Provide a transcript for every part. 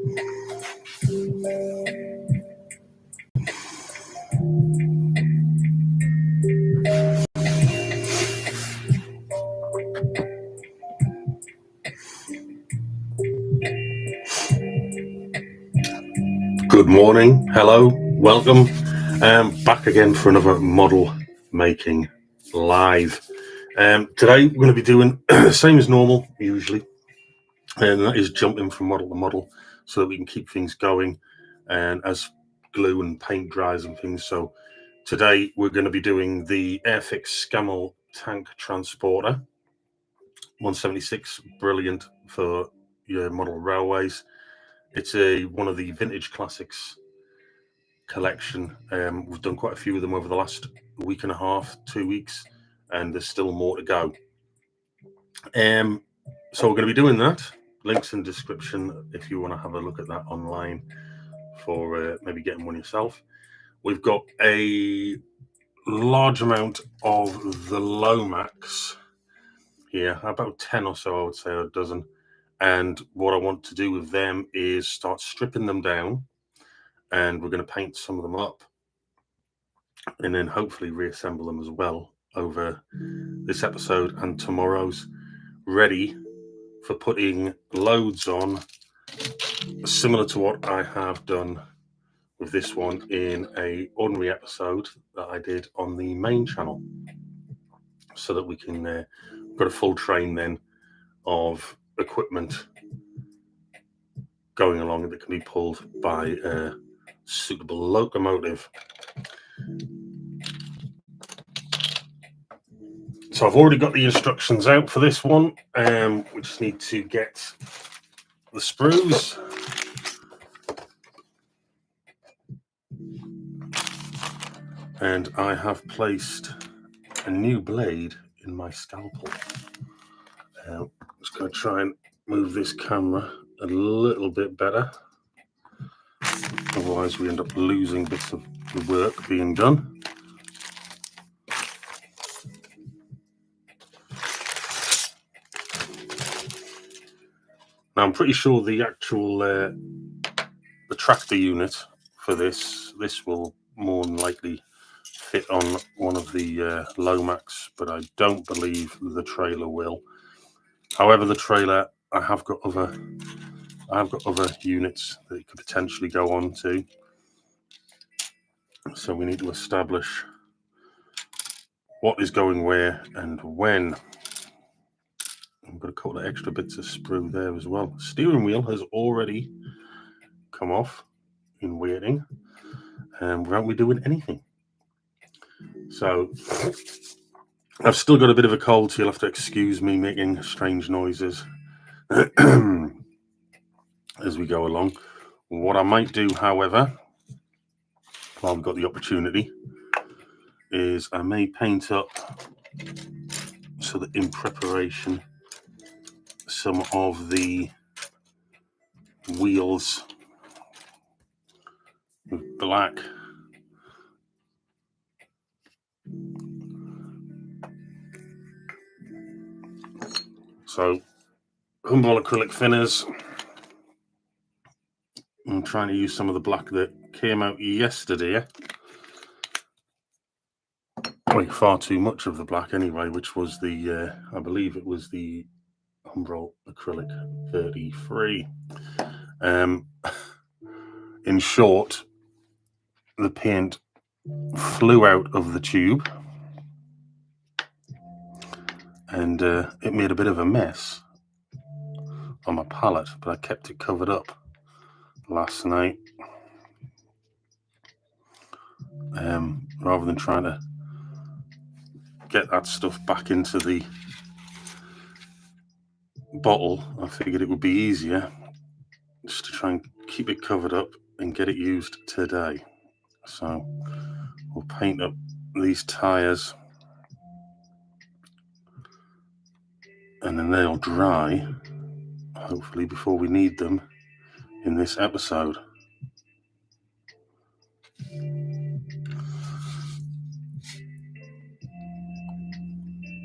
Good morning, hello, welcome. Back again for another model making live. Today we're going to be doing the same as normal usually, and that is jumping from model to model so that we can keep things going and as glue and paint dries and things. So today we're going to be doing the Airfix Scammell tank transporter 176, brilliant for your model railways. It's one of the vintage classics collection. We've done quite a few of them over the last week and a half, 2 weeks, and there's still more to go. So we're going to be doing that. Links in description if you want to have a look at that online for maybe getting one yourself. We've got a large amount of the Lomax here, about 10 or so, I would say, a dozen. And what I want to do with them is start stripping them down, and we're going to paint some of them up and then hopefully reassemble them as well over this episode and tomorrow's, ready for putting loads on, similar to what I have done with this one in a Hornby episode that I did on the main channel, so that we can got a full train then of equipment going along that can be pulled by a suitable locomotive. So I've already got the instructions out for this one. We just need to get the sprues. And I have placed a new blade in my scalpel. I'm just going to try and move this camera a little bit better. Otherwise we end up losing bits of the work being done. Now I'm pretty sure the actual the tractor unit for this will more than likely fit on one of the Lomax, but I don't believe the trailer will. However, the trailer, I have got other units that it could potentially go on to. So we need to establish what is going where and when. I'm going to cut the extra bits of sprue there as well. Steering wheel has already come off in waiting, and without me doing anything. So I've still got a bit of a cold, so you'll have to excuse me making strange noises as we go along. What I might do, however, while we've got the opportunity, is I may paint up, so that in preparation, some of the wheels with black. So Humboldt acrylic thinners. I'm trying to use some of the black that came out yesterday. Like far too much of the black anyway, which was the I believe it was the Humboldt acrylic 33. In short, the paint flew out of the tube, and it made a bit of a mess on my palette, but I kept it covered up last night, rather than trying to get that stuff back into the bottle. I figured it would be easier just to try and keep it covered up and get it used today. So we'll paint up these tires, and then they'll dry, hopefully, before we need them in this episode.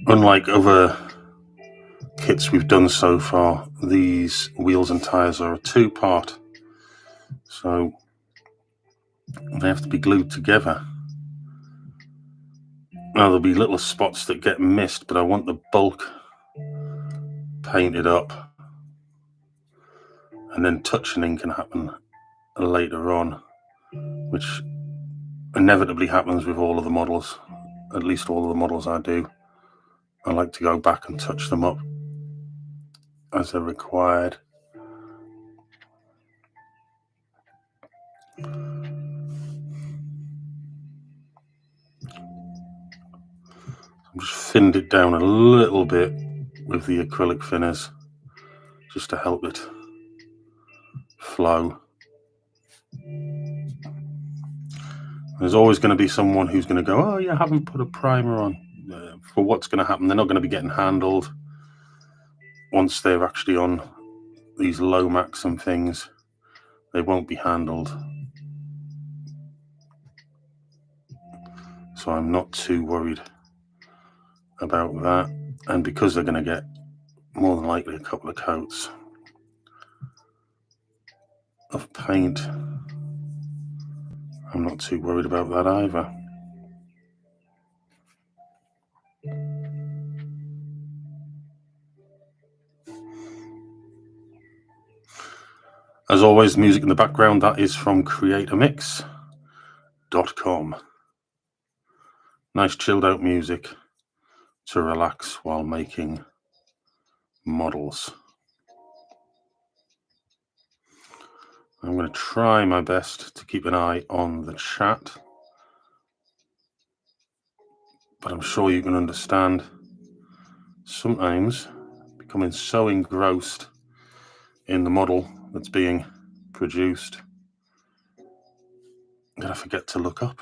Unlike other kits we've done so far, these wheels and tires are a two-part So they have to be glued together. Now there'll be little spots that get missed, but I want the bulk painted up, and then touching can happen later on, which inevitably happens with all of the models, at least all of the models I do. I like to go back and touch them up as they're required. I've just thinned it down a little bit with the acrylic thinners just to help it flow. There's always going to be someone who's going to go, oh, you haven't put a primer on. For what's going to happen, they're not going to be getting handled once they're actually on these Lomax and things. They won't be handled. So I'm not too worried about that. And because they're going to get more than likely a couple of coats of paint, I'm not too worried about that either. As always, music in the background, that is from creatormix.com. Nice chilled out music to relax while making models. I'm going to try my best to keep an eye on the chat, but I'm sure you can understand sometimes becoming so engrossed in the model that's being produced that I forget to look up.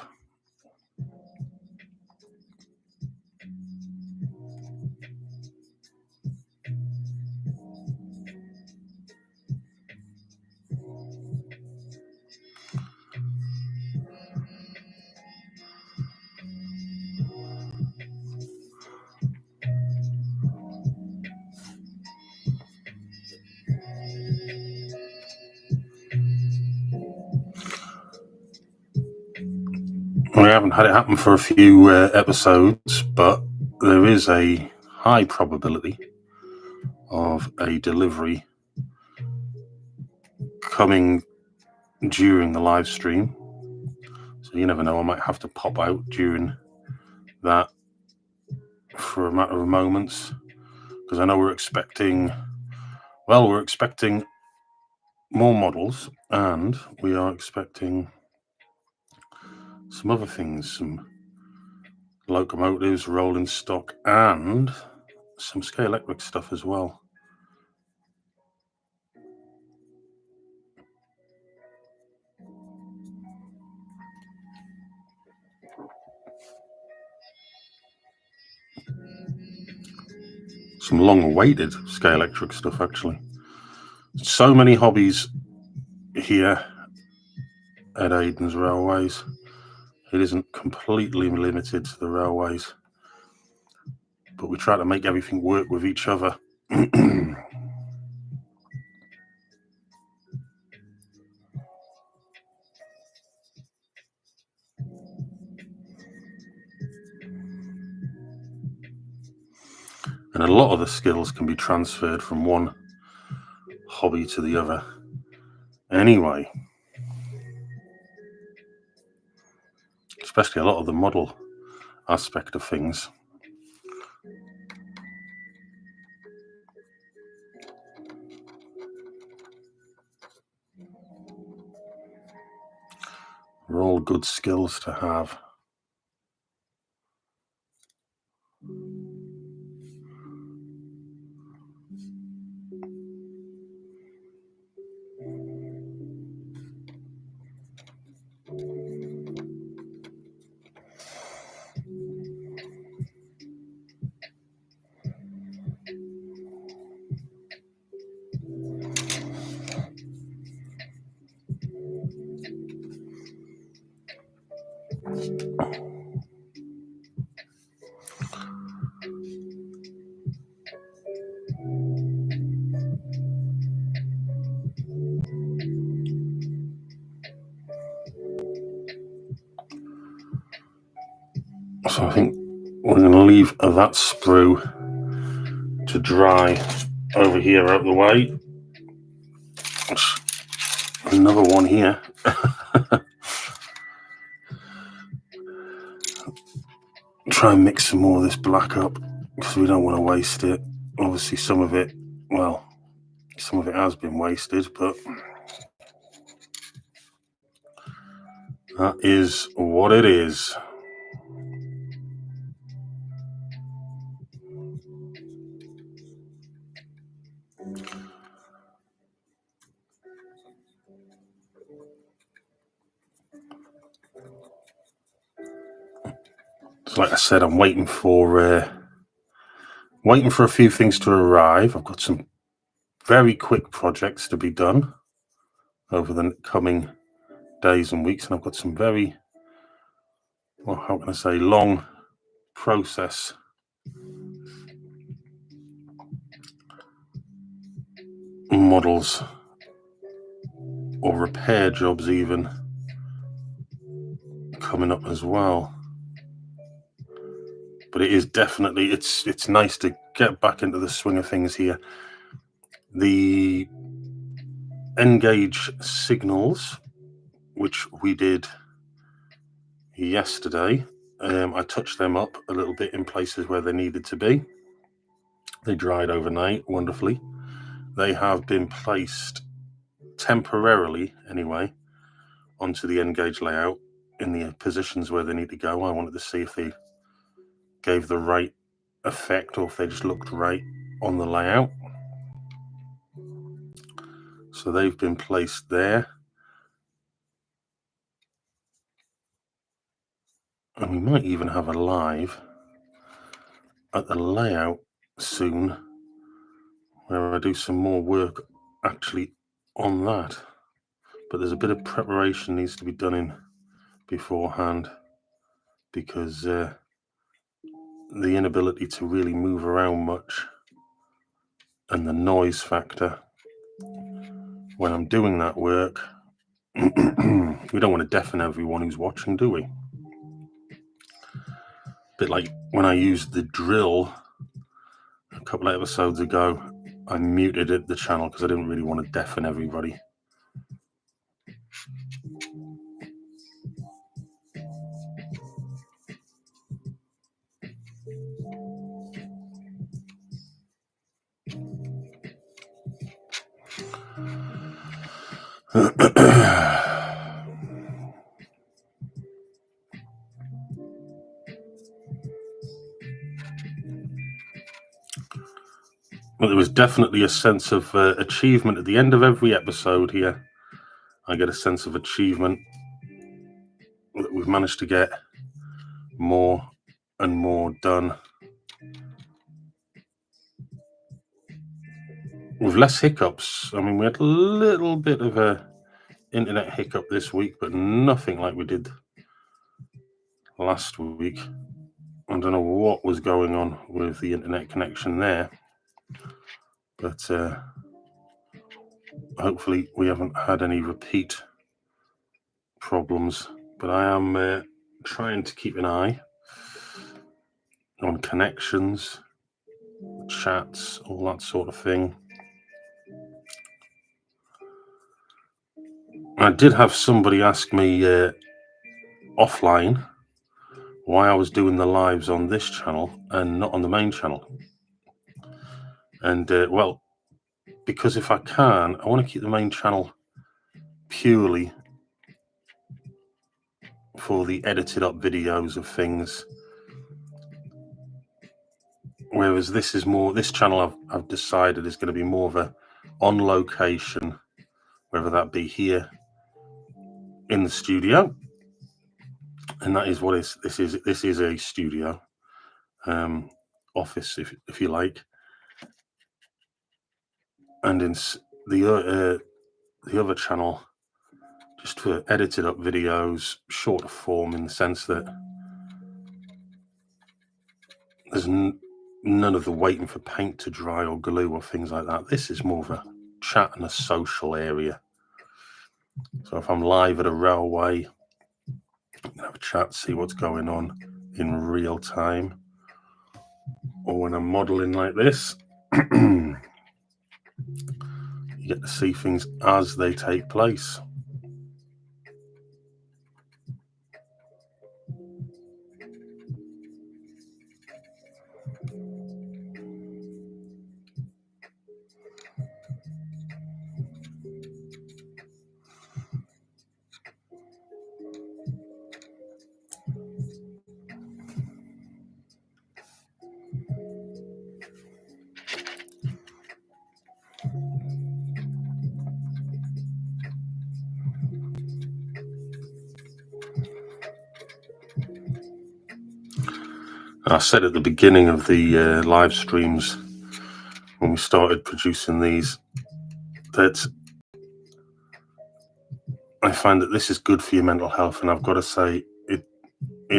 We haven't had it happen for a few episodes, but there is a high probability of a delivery coming during the live stream. So you never know, I might have to pop out during that for a matter of moments, because I know we're expecting more models, and we are expecting some other things, some locomotives, rolling stock, and some Scalextric stuff as well. Some long-awaited Scalextric stuff, actually. So many hobbies here at Aidans Railways. It isn't completely limited to the railways, but we try to make everything work with each other. And a lot of the skills can be transferred from one hobby to the other. Anyway, especially a lot of the model aspect of things. They're all good skills to have. So I think we're going to leave that sprue to dry over here out of the way. There's another one here. Try and mix some more of this black up because we don't want to waste it. Obviously some of it, well, some of it has been wasted, but that is what it is. So like I said, I'm waiting for a few things to arrive. I've got some very quick projects to be done over the coming days and weeks, and I've got some very, well, how can I say, long process models or repair jobs even coming up as well. But it is definitely, it's nice to get back into the swing of things here. The N-gauge signals, which we did yesterday, I touched them up a little bit in places where they needed to be. They dried overnight wonderfully. They have been placed temporarily, anyway, onto the N-gauge layout in the positions where they need to go. I wanted to see if they gave the right effect or if they just looked right on the layout. So they've been placed there. And we might even have a live at the layout soon where I do some more work actually on that. But there's a bit of preparation needs to be done in beforehand because the inability to really move around much and the noise factor when I'm doing that work, we don't want to deafen everyone who's watching, do we? A bit like when I used the drill a couple of episodes ago, I muted the channel because I didn't really want to deafen everybody. Well, there was definitely a sense of achievement at the end of every episode here. I get a sense of achievement that we've managed to get more and more done with less hiccups. I mean, we had a little bit of a internet hiccup this week, but nothing like we did last week. I don't know what was going on with the internet connection there, but hopefully we haven't had any repeat problems. But I am trying to keep an eye on connections, chats, all that sort of thing. I did have somebody ask me offline why I was doing the lives on this channel and not on the main channel. And well, because if I can, I want to keep the main channel purely for the edited up videos of things. Whereas this channel I've decided is going to be more of a on location, whether that be here in the studio, and that is what this is a studio office, if you like, and in the other channel just for edited up videos, shorter form, in the sense that there's none of the waiting for paint to dry or glue or things like that. This is more of a chat and a social area. So if I'm live at a railway, have a chat, see what's going on in real time, or when I'm modeling like this, you get to see things as they take place. I said at the beginning of the live streams when we started producing these that I find that this is good for your mental health, and I've got to say it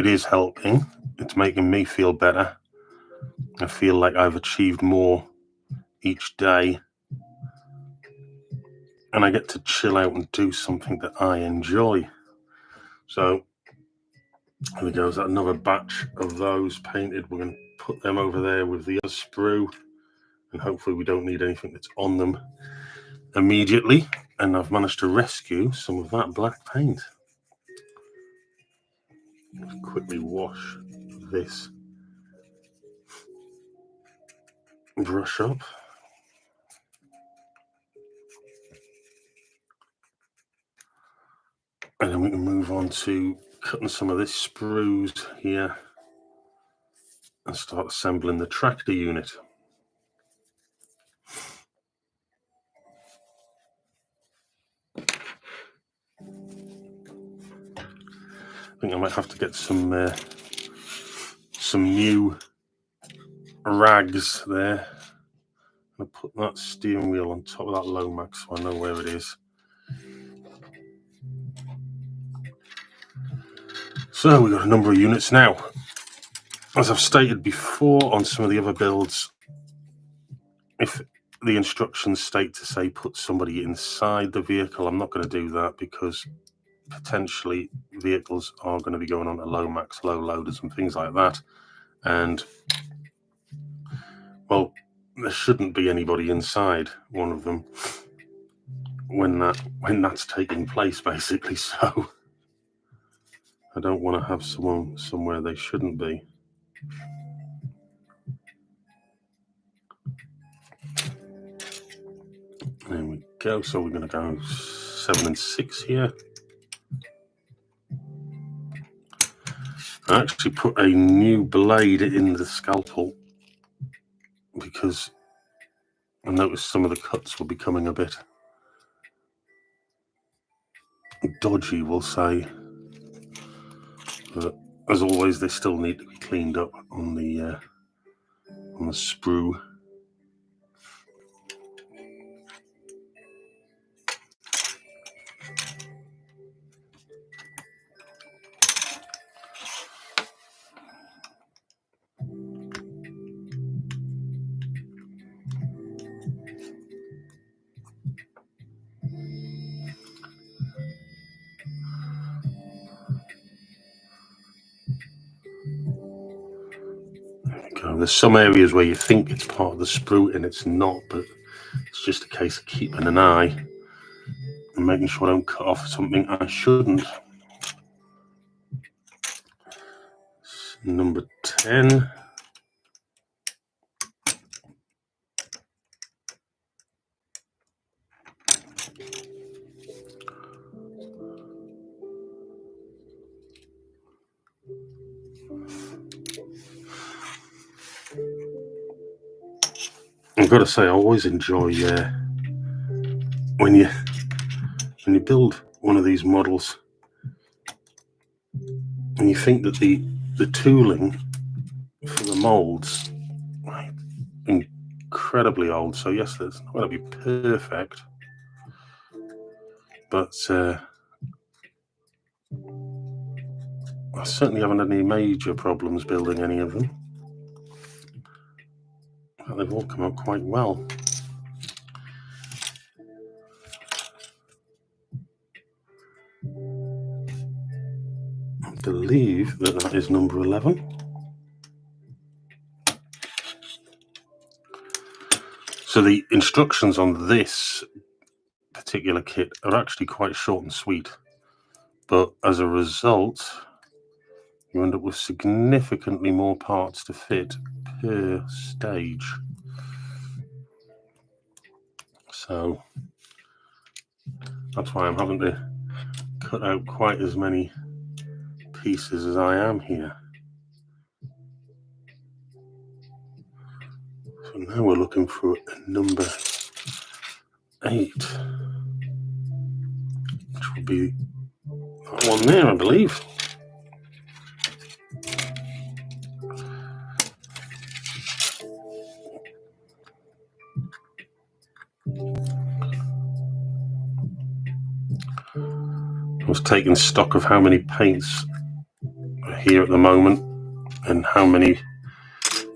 is helping. It's making me feel better. I feel like I've achieved more each day, and I get to chill out and do something that I enjoy. So there we go. Is that another batch of those painted? We're going to put them over there with the other sprue, and hopefully we don't need anything that's on them immediately. And I've managed to rescue some of that black paint. Let's quickly wash this brush up. And then we can move on to cutting some of this sprues here and start assembling the tractor unit. I think I might have to get some new rags there. I'm going to put that steering wheel on top of that Lomax so I know where it is. So we've got a number of units now. As I've stated before on some of the other builds, if the instructions state to say put somebody inside the vehicle, I'm not going to do that because potentially vehicles are going to be going on to Lomax, low loaders and things like that. And, well, there shouldn't be anybody inside one of them when that's taking place, basically. So I don't want to have someone somewhere they shouldn't be. There we go. So we're going to go 7 and 6 here. I actually put a new blade in the scalpel because I noticed some of the cuts were becoming a bit dodgy, we'll say. But as always, they still need to be cleaned up on the sprue. There's some areas where you think it's part of the sprue and it's not, but it's just a case of keeping an eye and making sure I don't cut off something I shouldn't. Number 10. I've got to say, I always enjoy when you build one of these models and you think that the tooling for the molds incredibly old. So yes, it's not going to be perfect, but I certainly haven't had any major problems building any of them. They've all come out quite well. believe that is number 11. So the instructions on this particular kit are actually quite short and sweet, but as a result, you end up with significantly more parts to fit per stage. So that's why I'm having to cut out quite as many pieces as I am here. So now we're looking for number 8, which would be that one there, I believe. I was taking stock of how many paints are here at the moment and how many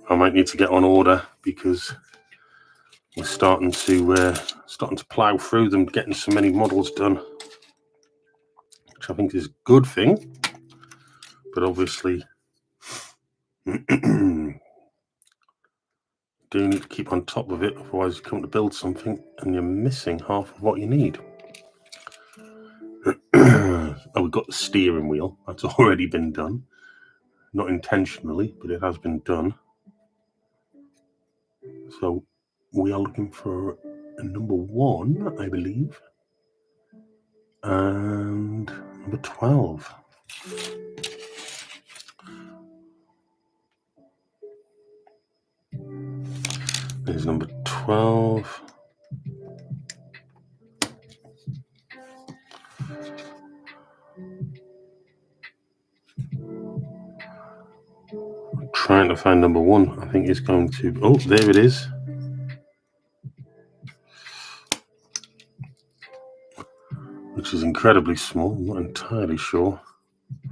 I might need to get on order, because we're starting to plough through them, getting so many models done, which I think is a good thing. But obviously, do need to keep on top of it, otherwise you come to build something and you're missing half of what you need. Oh, we've got the steering wheel. That's already been done. Not intentionally, but it has been done. So we are looking for a number 1, I believe, and number 12. There's number 12. Trying to find number 1. I think it's going to... Oh, there it is. Which is incredibly small. I'm not entirely sure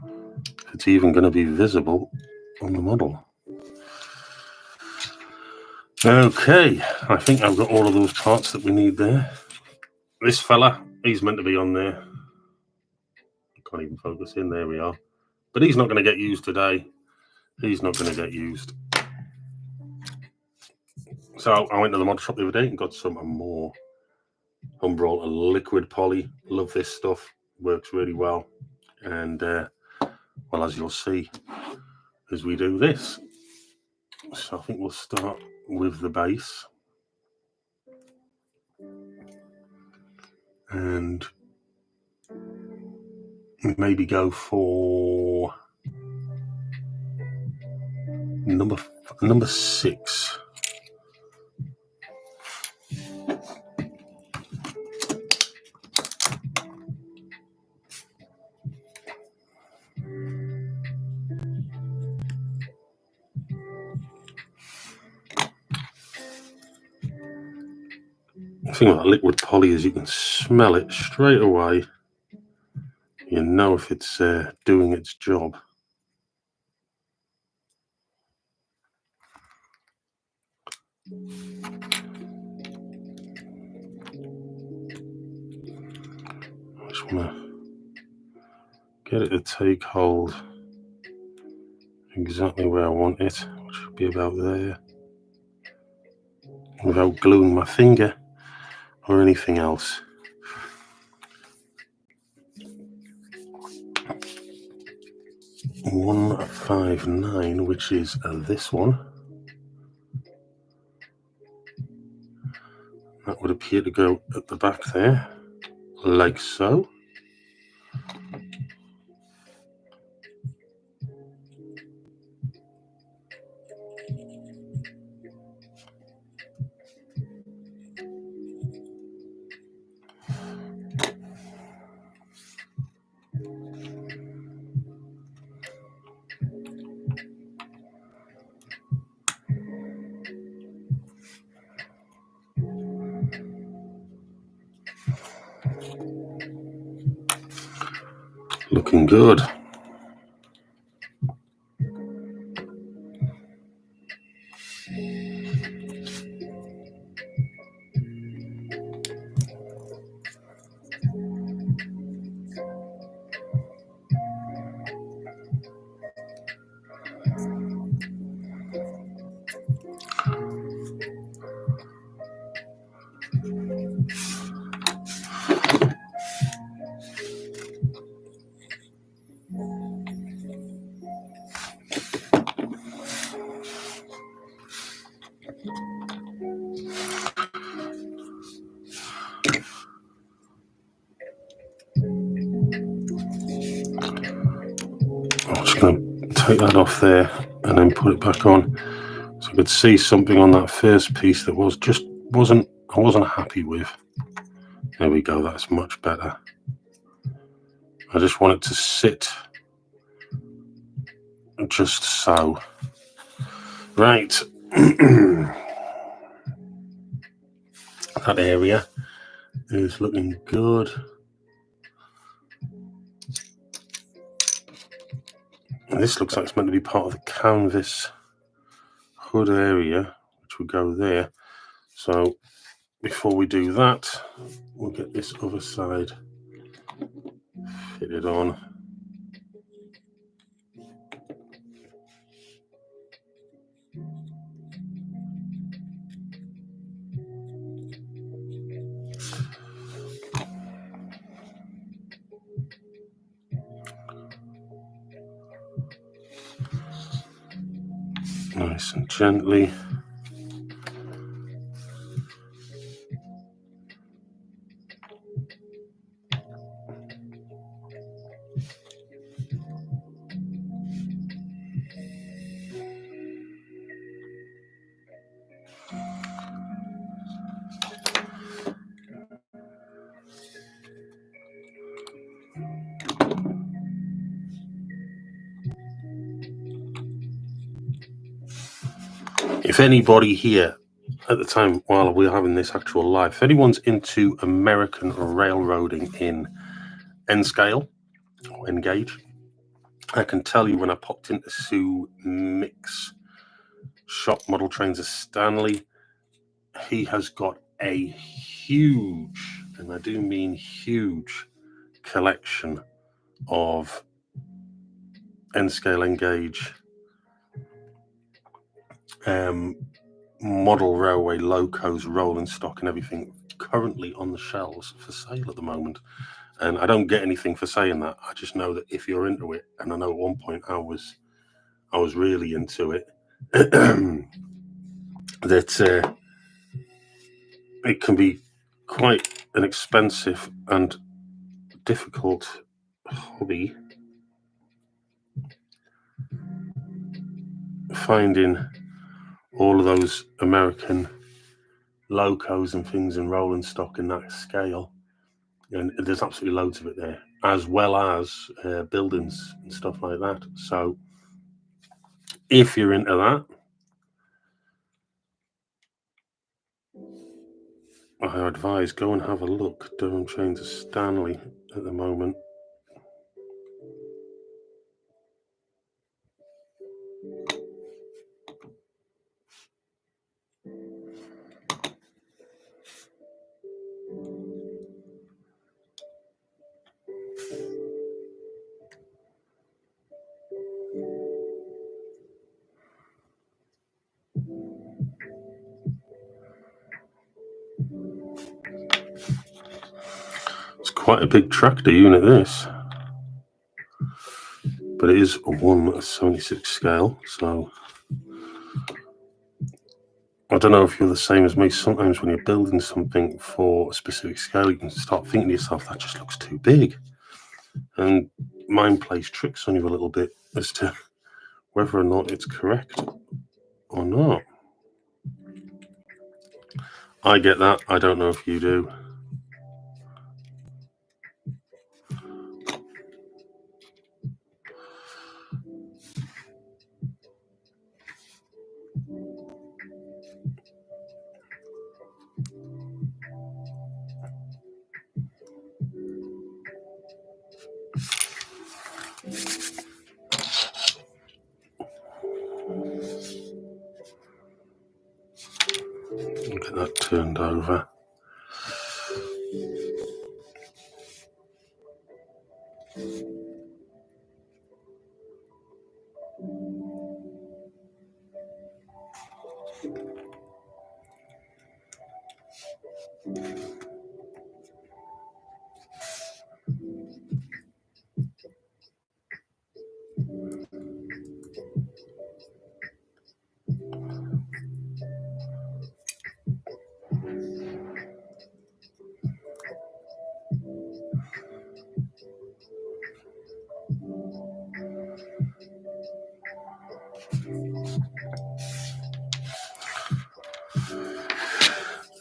if it's even going to be visible on the model. Okay, I think I've got all of those parts that we need there. This fella, he's meant to be on there. I can't even focus in. There we are. But he's not going to get used today. He's not going to get used. So I went to the mod shop the other day and got some more Humbrol liquid poly. Love this stuff. Works really well. And well, as you'll see as we do this. So I think we'll start with the base. And maybe go for number 6. The thing about liquid poly is you can smell it straight away. You know if it's doing its job. I just want to get it to take hold exactly where I want it, which should be about there, without gluing my finger or anything else. $159, which is this one. That would appear to go at the back there, like so. Looking good. going to take that off there and then put it back on. So I could see something on that first piece that I wasn't happy with. There we go, that's much better. I just want it to sit just so. Right. That area is looking good. And this looks like it's meant to be part of the canvas hood area, which will go there. So before we do that, we'll get this other side fitted on. Nice and gently. If anybody here at the time while we're having this actual live, if anyone's into American railroading in N scale or N gauge, I can tell you when I popped into Sue Mick's shop, Model Trains of Stanley, he has got a huge, and I do mean huge, collection of N scale, N gauge model railway locos, rolling stock and everything currently on the shelves for sale at the moment. And I don't get anything for saying that. I just know that if you're into it, and I know at one point I was really into it, that it can be quite an expensive and difficult hobby finding all of those American locos and things and rolling stock in that scale. And there's absolutely loads of it there, as well as buildings and stuff like that. So if you're into that, I advise go and have a look. Durham Trains of Stanley at the moment. It's quite a big tractor unit, this, but it is a 1/76 scale, so I don't know if you're the same as me. Sometimes when you're building something for a specific scale, you can start thinking to yourself, that just looks too big. And mind plays tricks on you a little bit as to whether or not it's correct or not. I get that. I don't know if you do. Get that turned over.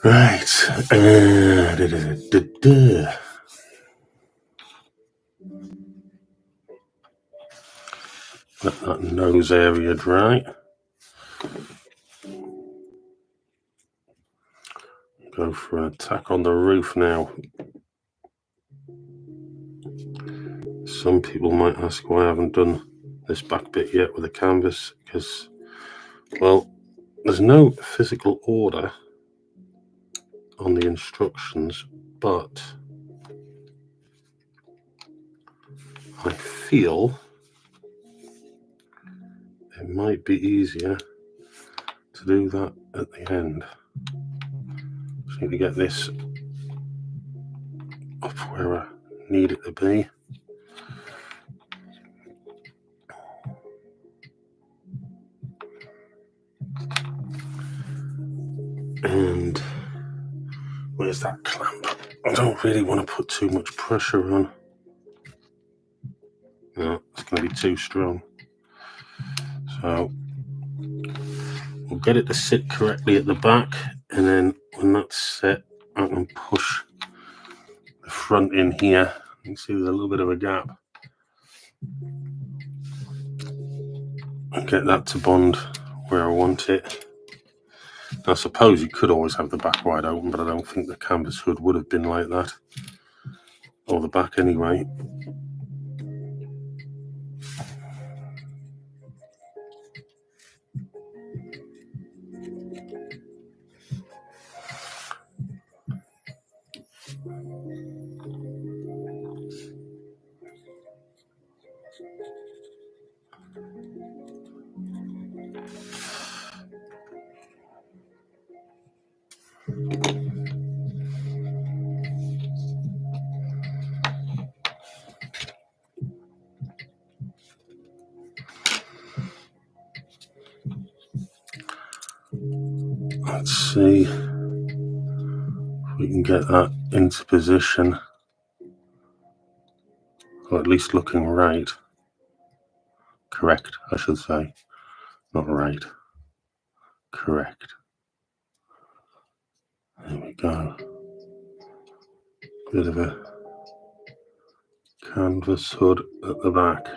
Right. Let that nose area dry. Go for an attack on the roof now. Some people might ask why I haven't done this back bit yet with the canvas, because, well, there's no physical order on the instructions, but I feel it might be easier to do that at the end. Just need to get this up where I need it to be. And where's that clamp? I don't really want to put too much pressure on. No, it's going to be too strong. So we'll get it to sit correctly at the back, and then when that's set, I can push the front in here. You can see there's a little bit of a gap. And get that to bond where I want it. I suppose you could always have the back wide open, but I don't think the canvas hood would have been like that. Or the back anyway. Let's see if we can get that into position, or at least looking right. Correct, I should say. Not right. Correct. There we go. Bit of a canvas hood at the back.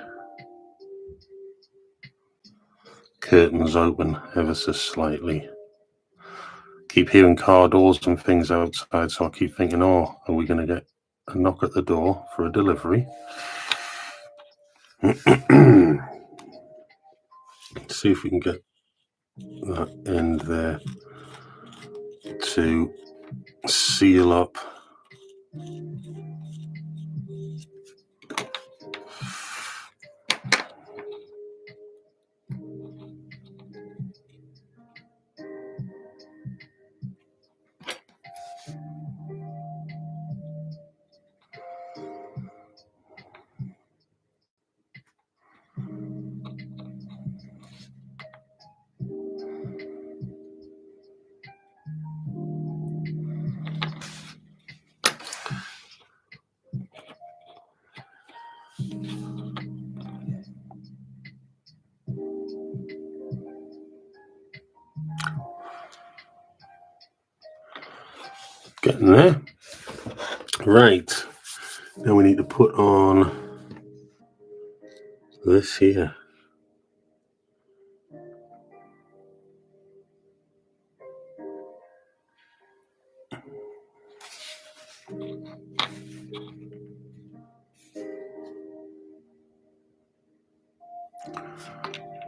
Curtains open ever so slightly. Keep hearing car doors and things outside, so I keep thinking, oh, are we going to get a knock at the door for a delivery? See if we can get that end there to seal up. Getting there. Right. Now we need to put on this here.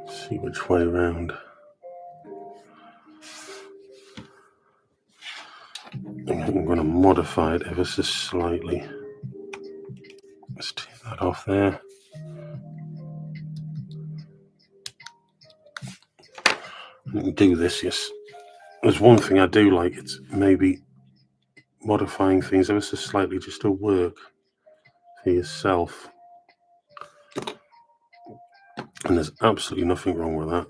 See which way around. I think I'm going to modify it ever so slightly. Let's take that off there. I can do this, yes. There's one thing I do like, it's maybe modifying things ever so slightly just to work for yourself. And there's absolutely nothing wrong with that.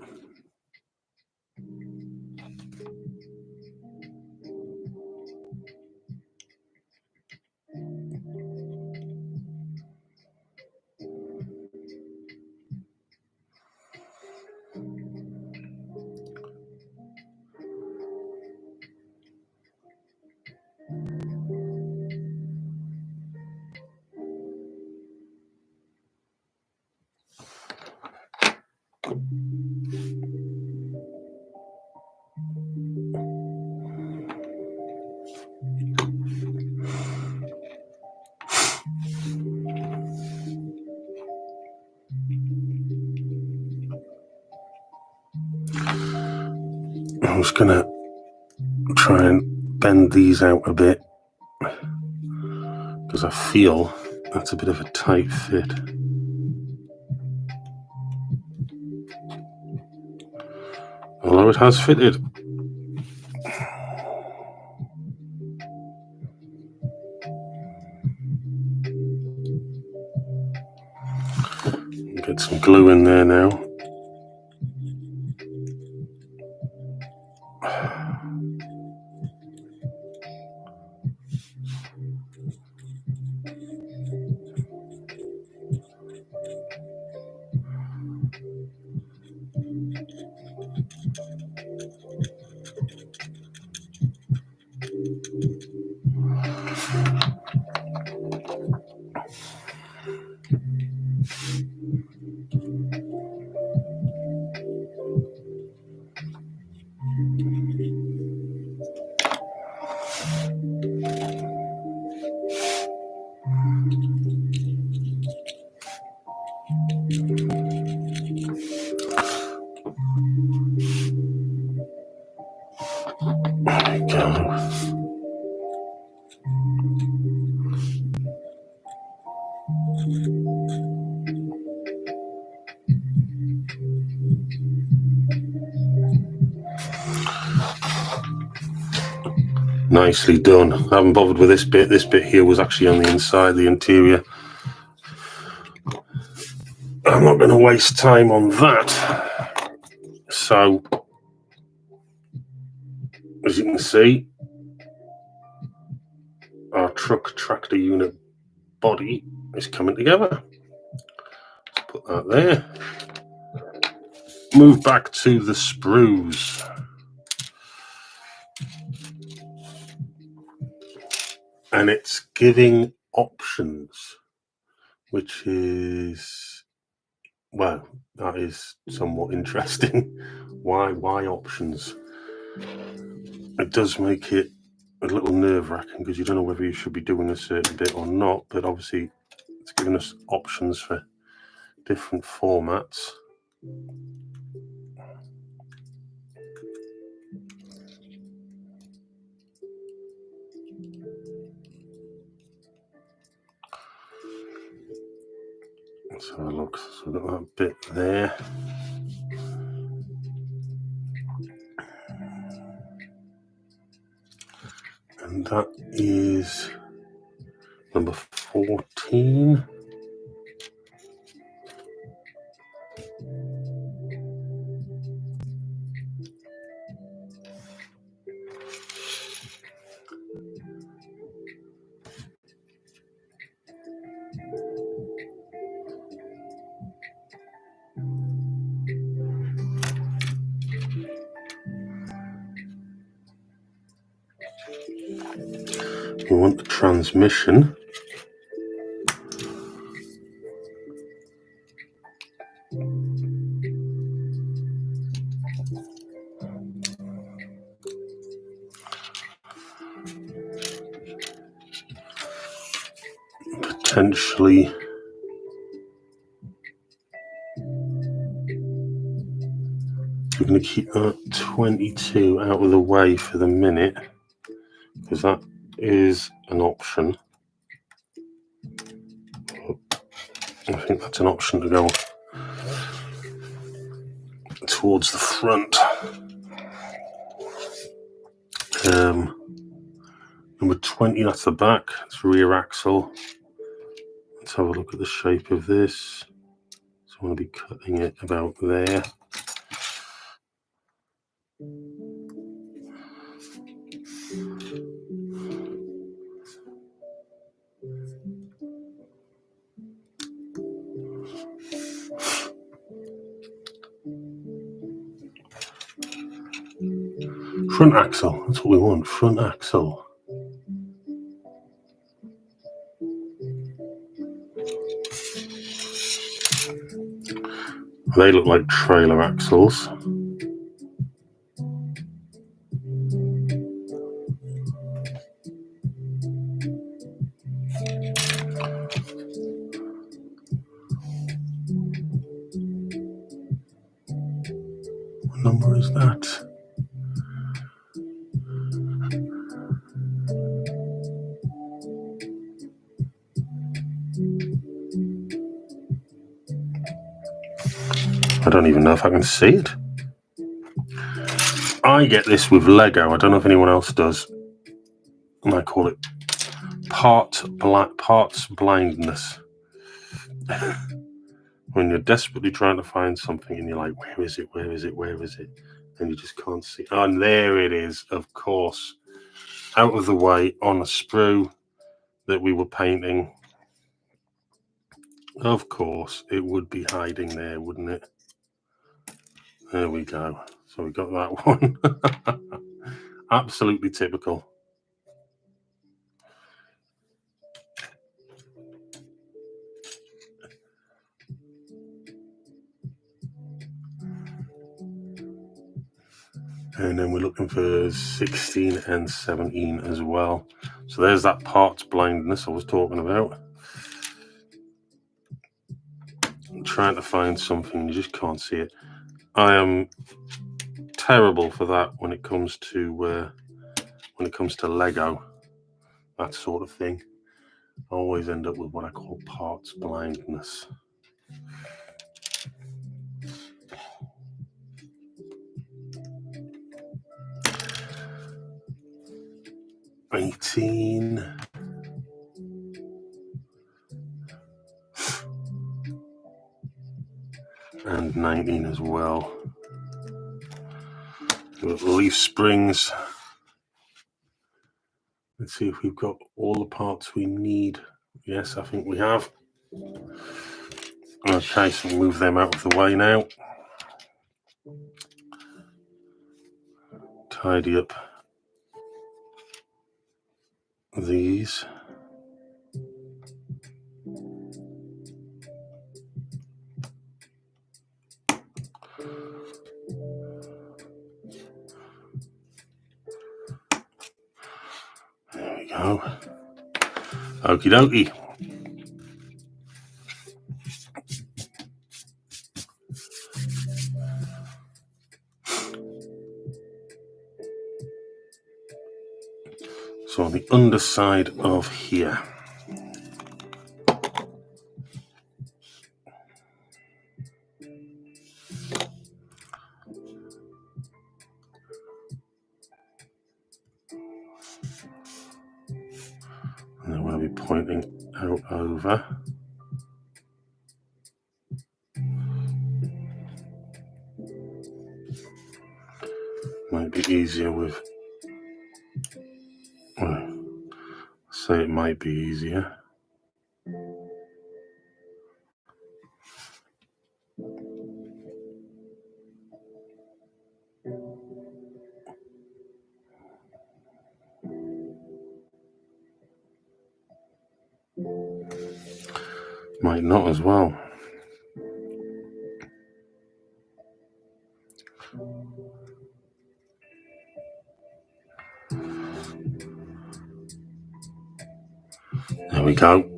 I'm just going to try and bend these out a bit because I feel that's a bit of a tight fit. Although it has fitted. Get some glue in there now. There we go. Nicely done. I haven't bothered with this bit. This bit here was actually on the inside, the interior. I'm not going to waste time on that. So, as you can see, our truck tractor unit body is coming together. Let's put that there. Move back to the sprues. And it's giving options, which is, well, that is somewhat interesting. Why options? It does make it a little nerve-wracking because you don't know whether you should be doing a certain bit or not, but obviously it's giving us options for different formats. Let's have a look. So we've got that bit there. And that is number 14. We want the transmission. Potentially we're going to keep that 22 out of the way for the minute because that is an option. I think that's an option to go towards the front. Number 20, that's the back. It's rear axle. Let's have a look at the shape of this. So I want to be cutting it about there. Front axle, that's what we want, front axle. They look like trailer axles. What number is that? I don't even know if I can see it. I get this with Lego. I don't know if anyone else does. And I call it parts blindness. When you're desperately trying to find something and you're like, where is it? Where is it? Where is it? And you just can't see. Oh, and there it is, of course. Out of the way on a sprue that we were painting. Of course, it would be hiding there, wouldn't it? There we go. So we got that one. Absolutely typical. And then we're looking for 16 and 17 as well. So there's that parts blindness I was talking about. I'm trying to find something, you just can't see it. I am terrible for that when it comes to Lego, that sort of thing. I always end up with what I call parts blindness. $18. And 19 as well. We've got leaf springs. Let's see if we've got all the parts we need. Yes, I think we have. Okay, so we'll move them out of the way now. Tidy up these. There we go. Okie dokie. So on the underside of here. And then we'll be pointing out over. Might be easier with, well, say it might be easier. Might not as well. There we go.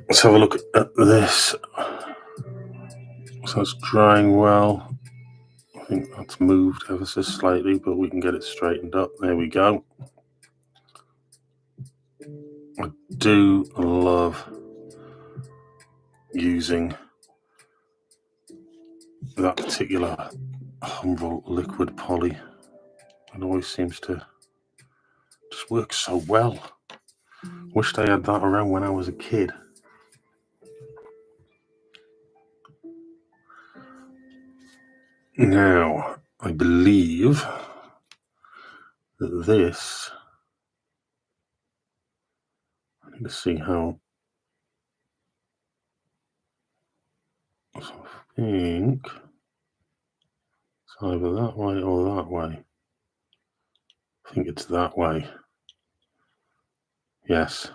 Let's have a look at this. So it's drying well. I think that's moved ever so slightly, but we can get it straightened up. There we go. I do love using that particular Humboldt liquid poly. It always seems to just work so well. Wished I had that around when I was a kid. Now, I believe that this, I need to see how, so I think it's either that way or that way. I think it's that way. Yes.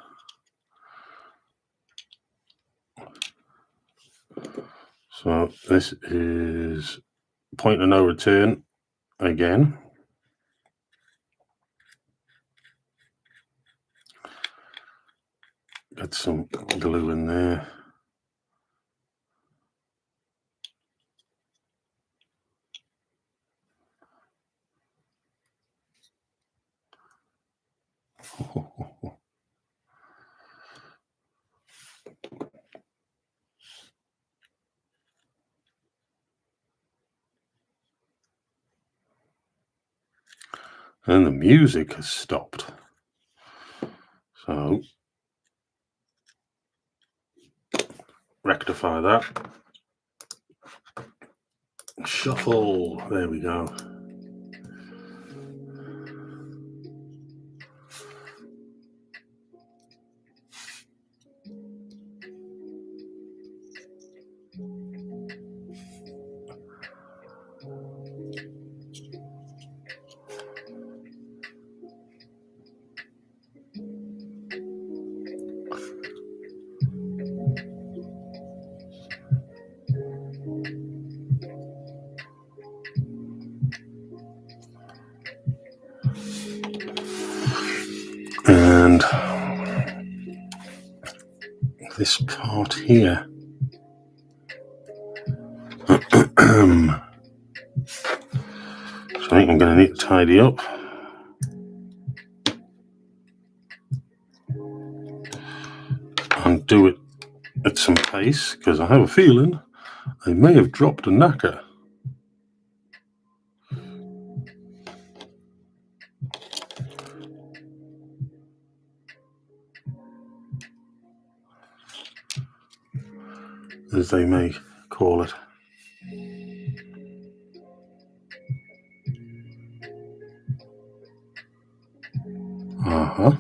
So this is point of no return again. Get some glue in there. And the music has stopped. So rectify that. Shuffle. There we go. And this part here. So I think I'm going to need to tidy up. And do it at some pace, because I have a feeling I may have dropped a knacker. As they may call it. Uh-huh.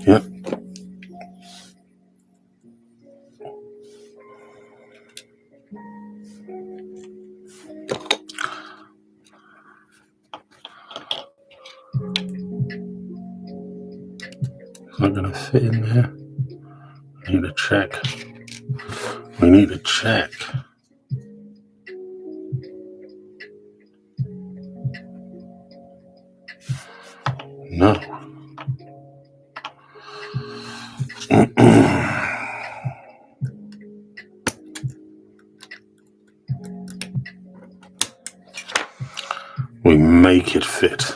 Yep. It's not going to fit in there. We need to check. We need to check. No. We make it fit.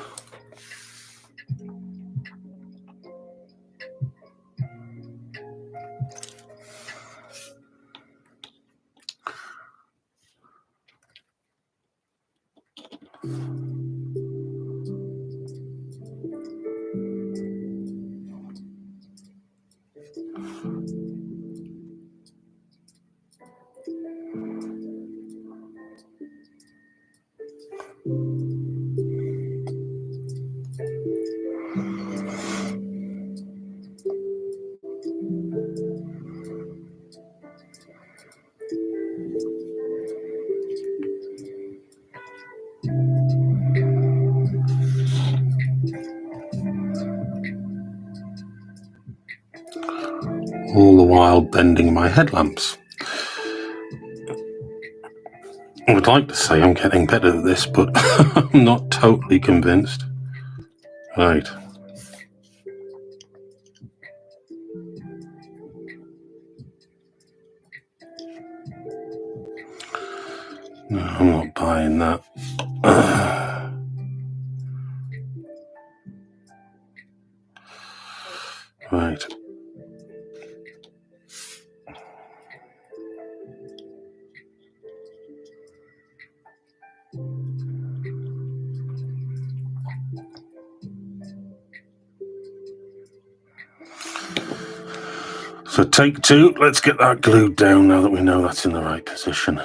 All the while bending my headlamps. I would like to say I'm getting better at this, but I'm not totally convinced. Right. No, I'm not buying that. Right. So take two. Let's get that glued down now that we know that's in the right position.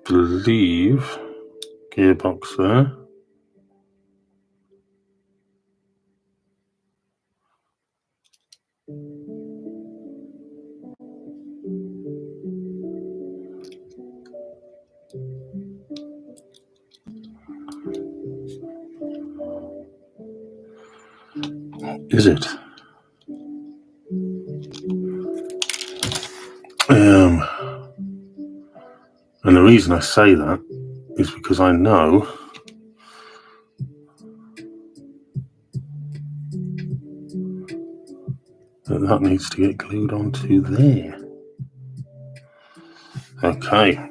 Believe gearbox there. Is it? And the reason I say that is because I know that needs to get glued onto there. Okay.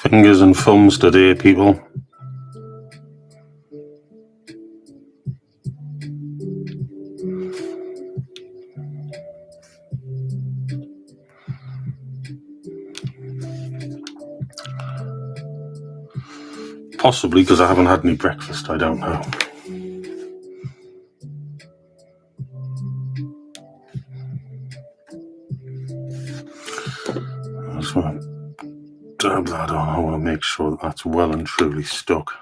Fingers and thumbs today, people. Possibly because I haven't had any breakfast, I don't know. I just want to dab that on. I want to make sure that that's well and truly stuck.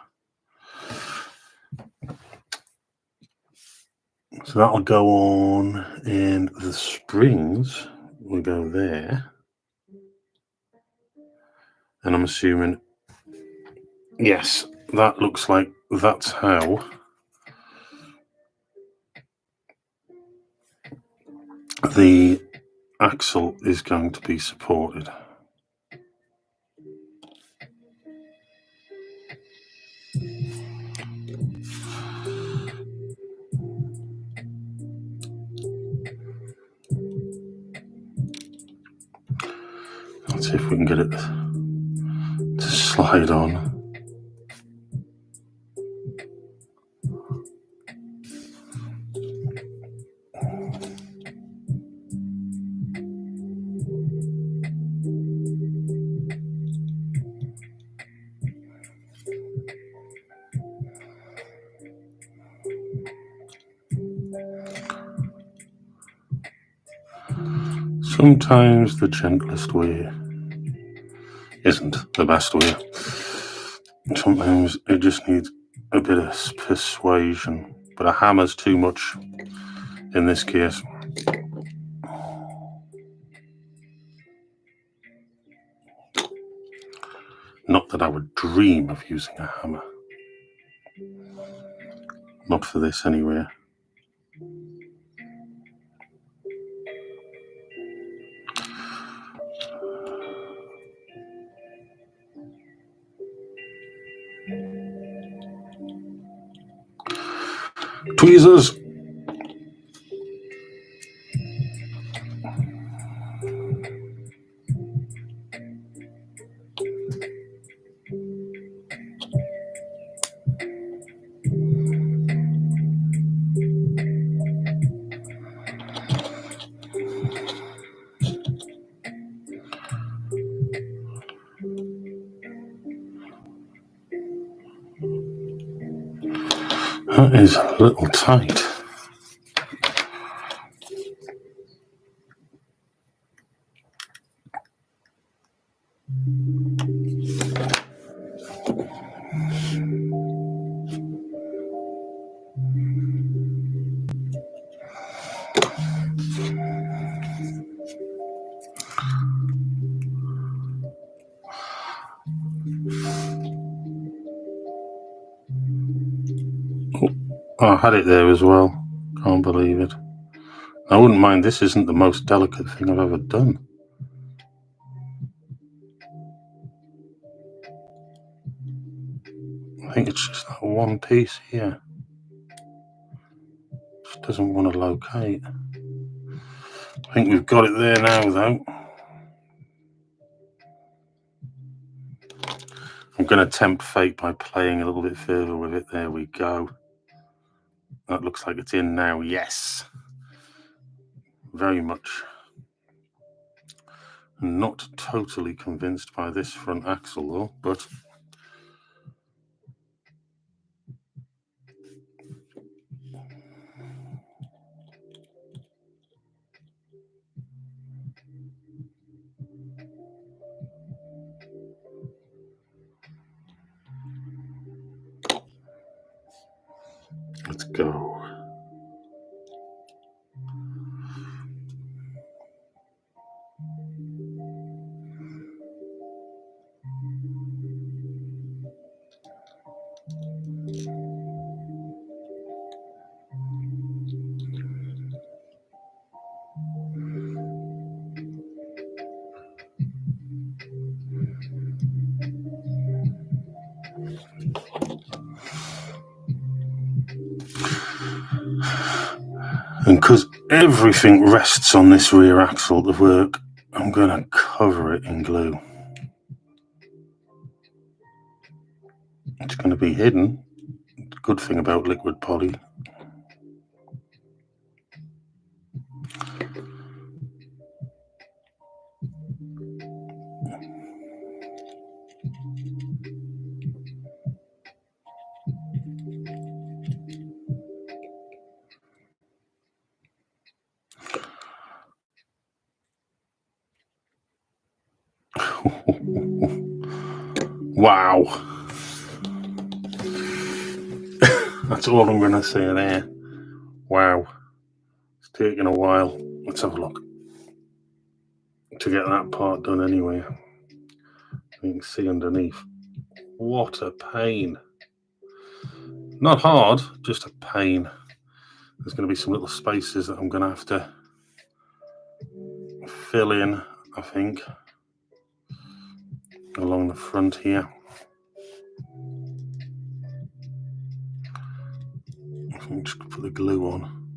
So that'll go on, and the springs will go there. And I'm assuming, yes, that looks like that's how the axle is going to be supported. Let's see if we can get it to slide on. Sometimes the gentlest way isn't the best way. Sometimes it just needs a bit of persuasion, but a hammer's too much in this case. Not that I would dream of using a hammer. Not for this anyway. Tweezers. That is a little tight. Oh, I had it there as well. Can't believe it. I wouldn't mind. This isn't the most delicate thing I've ever done. I think it's just that one piece here. Just doesn't want to locate. I think we've got it there now, though. I'm going to tempt fate by playing a little bit further with it. There we go. That looks like it's in now. Yes. Very much not totally convinced by this front axle, though, but let's go. And because everything rests on this rear axle to work, I'm going to cover it in glue. It's going to be hidden. Good thing about liquid poly. Wow. That's all I'm going to say there. Wow. It's taken a while. Let's have a look. To get that part done anyway. You can see underneath. What a pain. Not hard, just a pain. There's going to be some little spaces that I'm going to have to fill in, I think, along the front here. I think just put the glue on.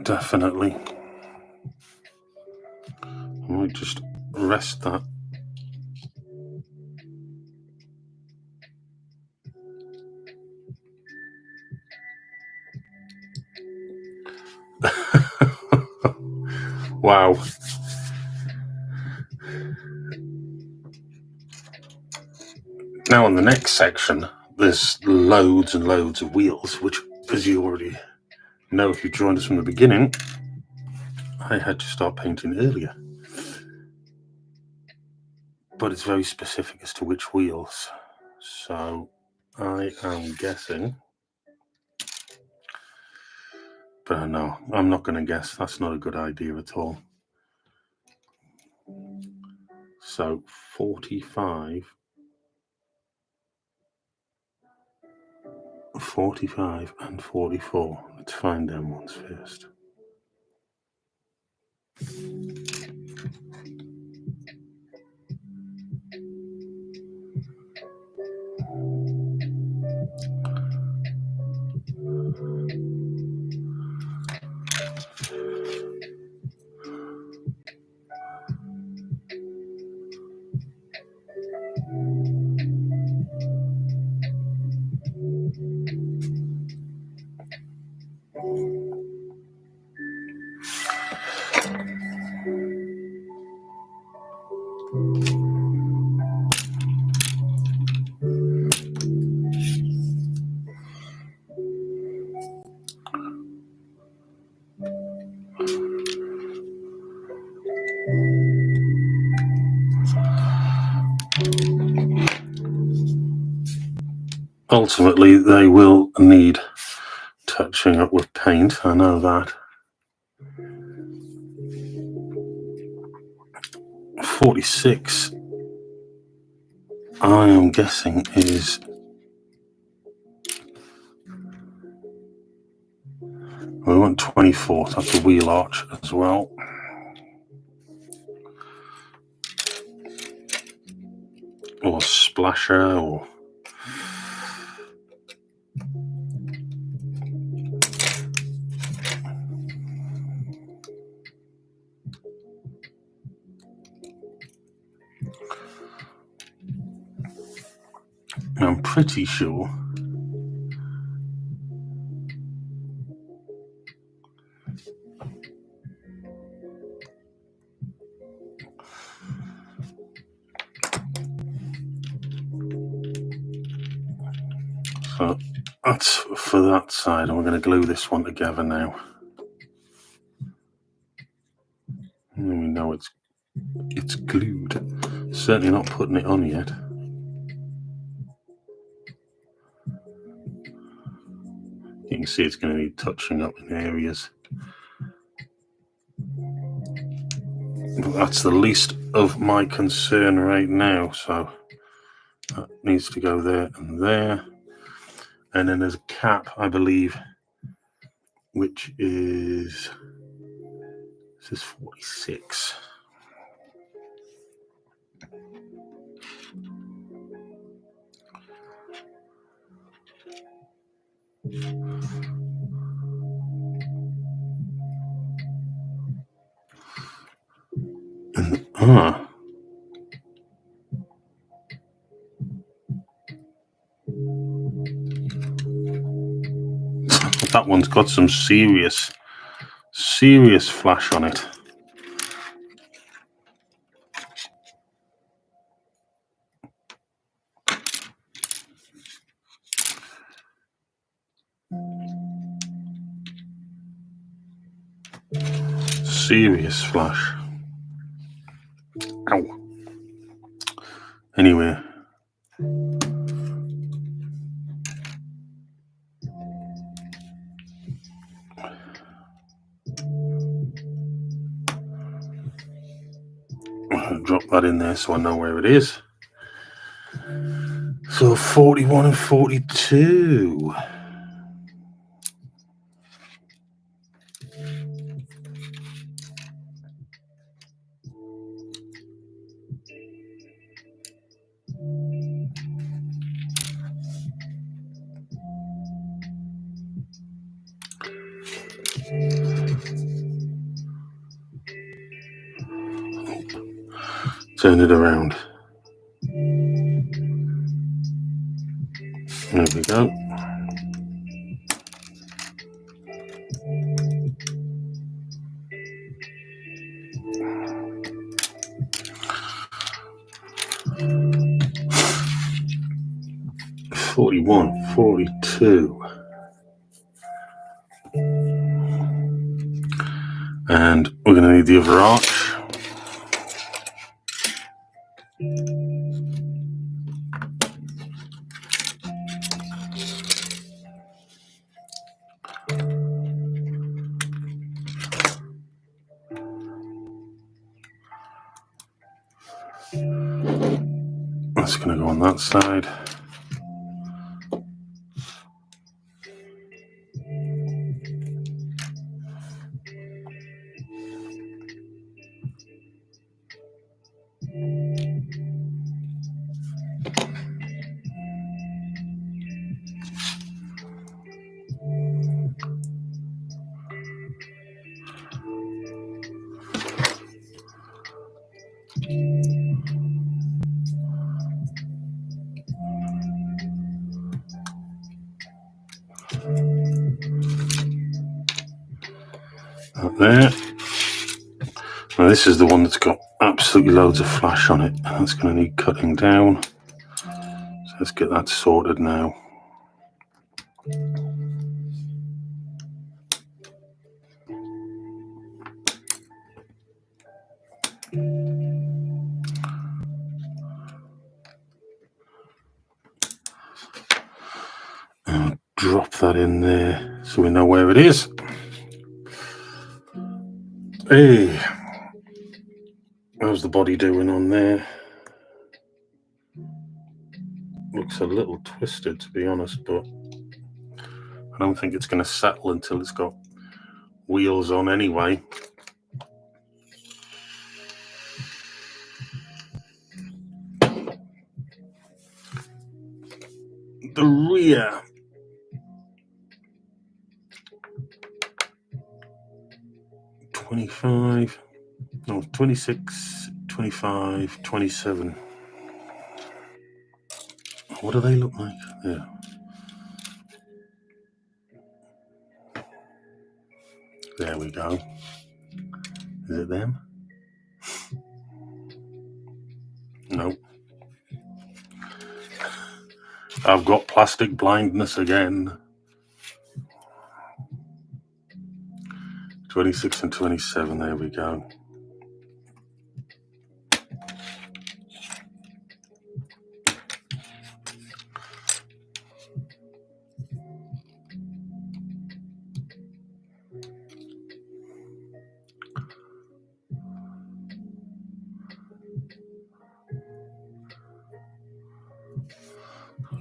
Definitely. I might just rest that. Wow. Now on the next section, there's loads and loads of wheels, which, as you already know if you joined us from the beginning, I had to start painting earlier. But it's very specific as to which wheels. So I am guessing, but no, I'm not going to guess. That's not a good idea at all. So 45 and 44. Let's find them ones first. Ultimately, they will need touching up with paint. I know that. 46 I am guessing is we want 24th. That's a wheel arch as well. Or splasher, or I'm pretty sure so that's for that side, and we're going to glue this one together now. And we know it's glued. Certainly not putting it on yet. You can see it's going to need touching up in areas. But that's the least of my concern right now. So that needs to go there and there. And then there's a cap, I believe, which is, this is 46. And, that one's got some serious flash on it. Serious flash. Ow. Anyway. I'll drop that in there so I know where it is. So 41 and 42. Turn it around. There we go. $41, $42. And we're going to need the other arch. That's going to go on that side. Up there. Now this is the one that's got absolutely loads of flash on it, and that's going to need cutting down. So let's get that sorted now. I'll drop that in there so we know where it is. Hey, how's the body doing on there? looks a little twisted, to be honest, but I don't think it's going to settle until it's got wheels on anyway. The rear. $25, no, $26, $25, $27. What do they look like? Yeah. There we go. Is it them? No. I've got plastic blindness again. 26 and 27, there we go.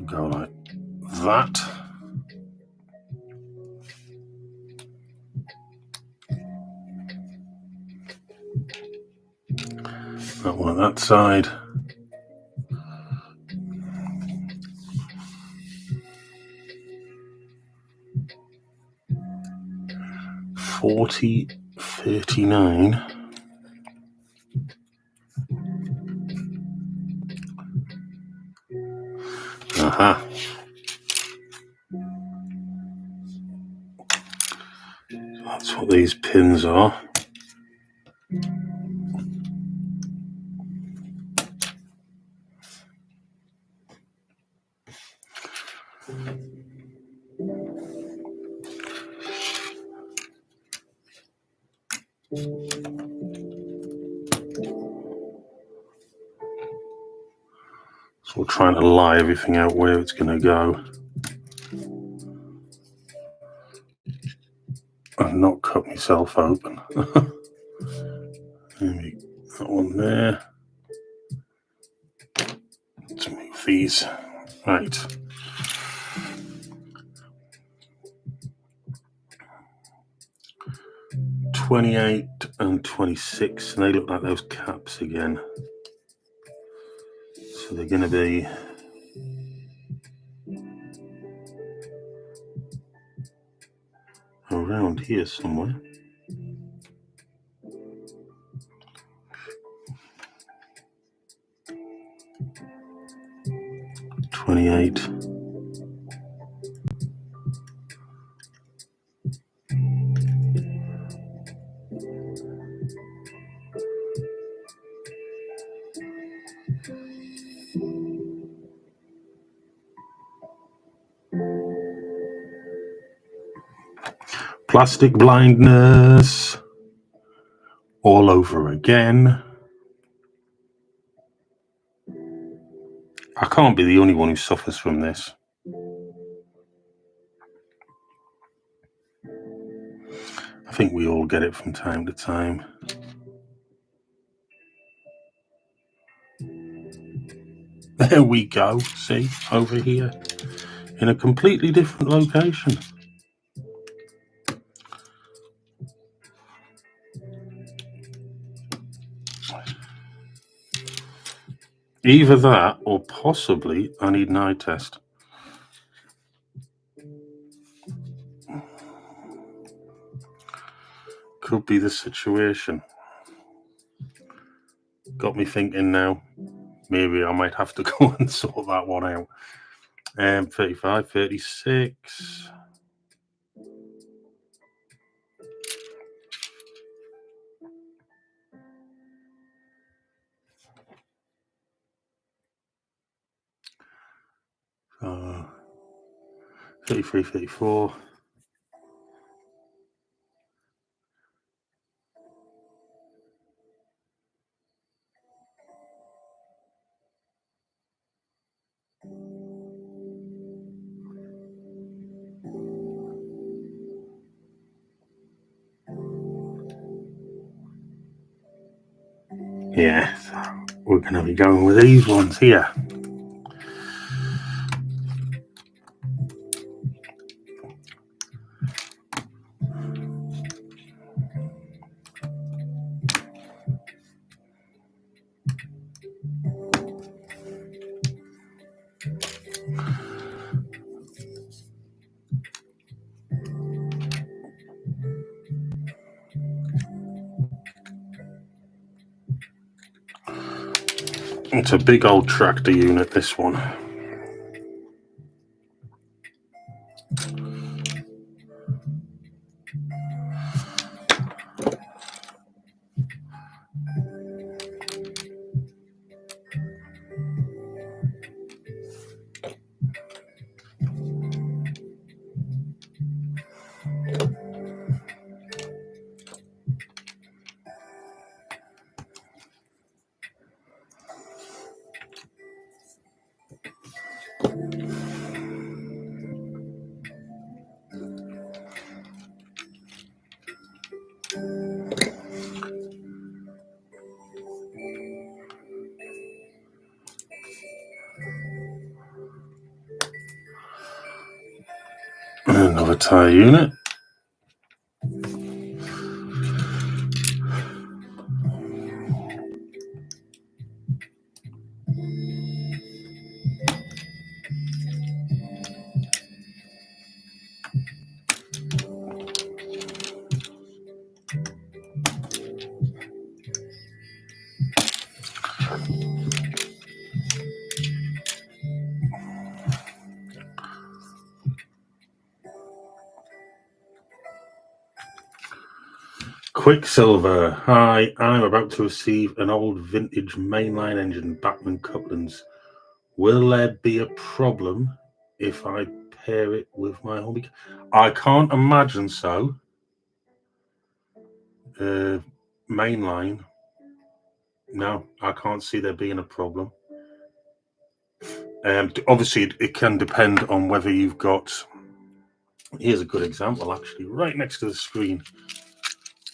Go like that. That one on that side. $40.39. Aha. That's what these pins are. So we're trying to lie everything out where it's going to go. I've not cut myself open. Maybe that one there. Let's move these. Right. $28 and $26, and they look like those caps again. So they're going to be around here somewhere. $28. Plastic blindness all over again. I can't be the only one who suffers from this. I think we all get it from time to time. There we go. See, over here in a completely different location. Either that or possibly I need an eye test. Could be the situation. Got me thinking now. Maybe I might have to go and sort that one out. 35, 36. Uh, 33, 34. Yeah, so we're going to be going with these ones here. It's a big old tractor unit, this one. Another tyre unit. Quicksilver. Hi, I'm about to receive an old vintage mainline engine Bachmann couplings. Will there be a problem if I pair it with my Hornby? I can't imagine so. Mainline. No, I can't see there being a problem. Obviously, it can depend on whether you've got... Here's a good example, actually, right next to the screen.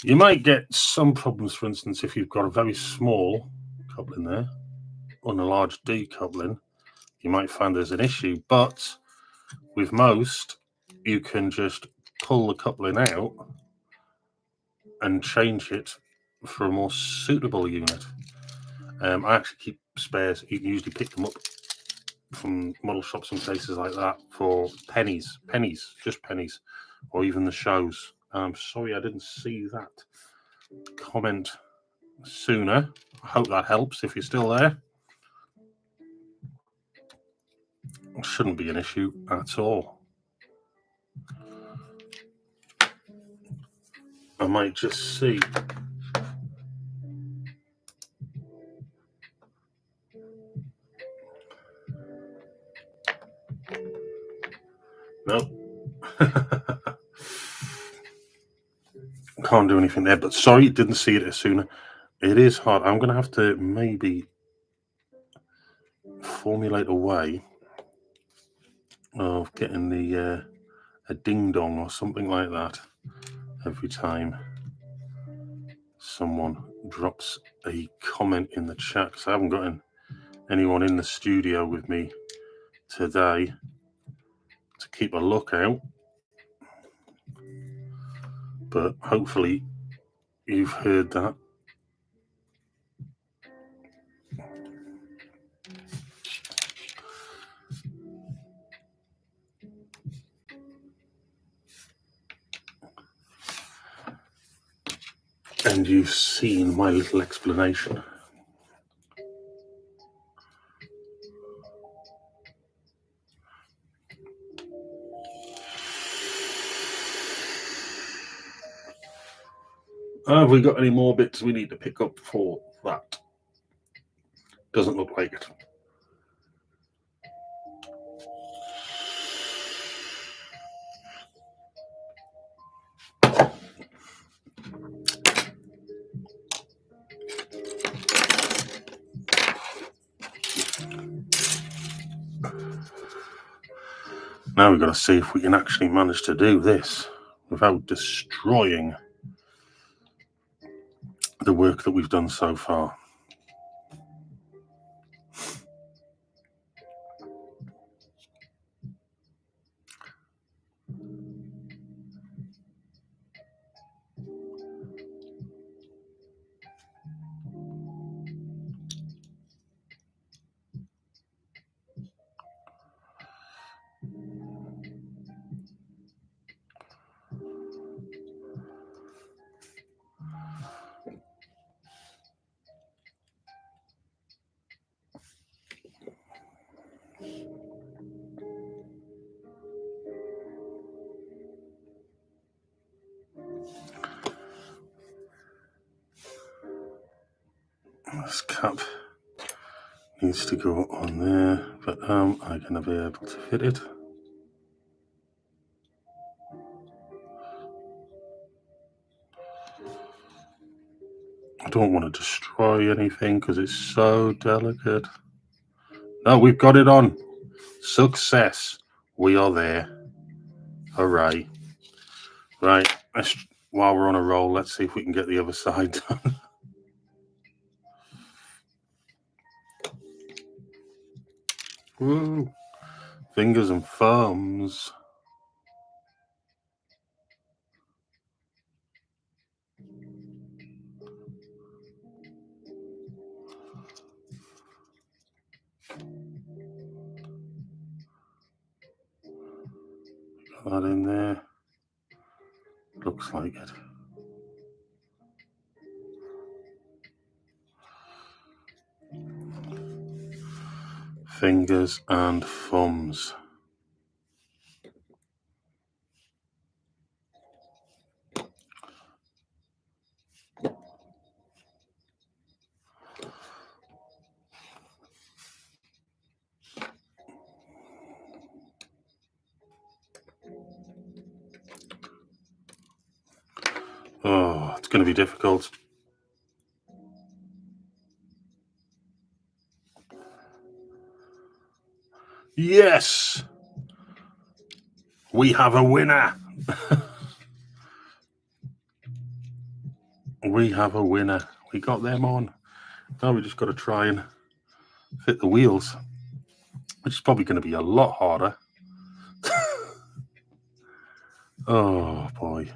You might get some problems, for instance, if you've got a very small coupling there on a large decoupling. You might find there's an issue, but with most, you can just pull the coupling out and change it for a more suitable unit. I actually keep spares. You can usually pick them up from model shops and places like that for pennies, just pennies, or even the shows. I'm sorry I didn't see that comment sooner. I hope that helps if you're still there. It shouldn't be an issue at all. I might just see. Nope. Can't do anything there, but sorry, didn't see it sooner. It is hard. I'm going to have to maybe formulate a way of getting the a ding dong or something like that every time someone drops a comment in the chat, because I haven't gotten anyone in the studio with me today to keep a lookout, but hopefully you've heard that. And you've seen my little explanation. Have we got any more bits we need to pick up for that? Doesn't look like it. Now we've got to see if we can actually manage to do this without destroying the work that we've done so far. This cap needs to go on there, but am I going to be able to fit it? I don't want to destroy anything because it's so delicate. No, we've got it on. Success. We are there. Hooray. Right, while we're on a roll, let's see if we can get the other side done. Woo. Fingers and thumbs. Got that in there. Looks like it. Fingers and thumbs. Oh, it's going to be difficult. Yes! We have a winner! We have a winner. We got them on. Now we just got to try and fit the wheels, which is probably going to be a lot harder. Oh, boy.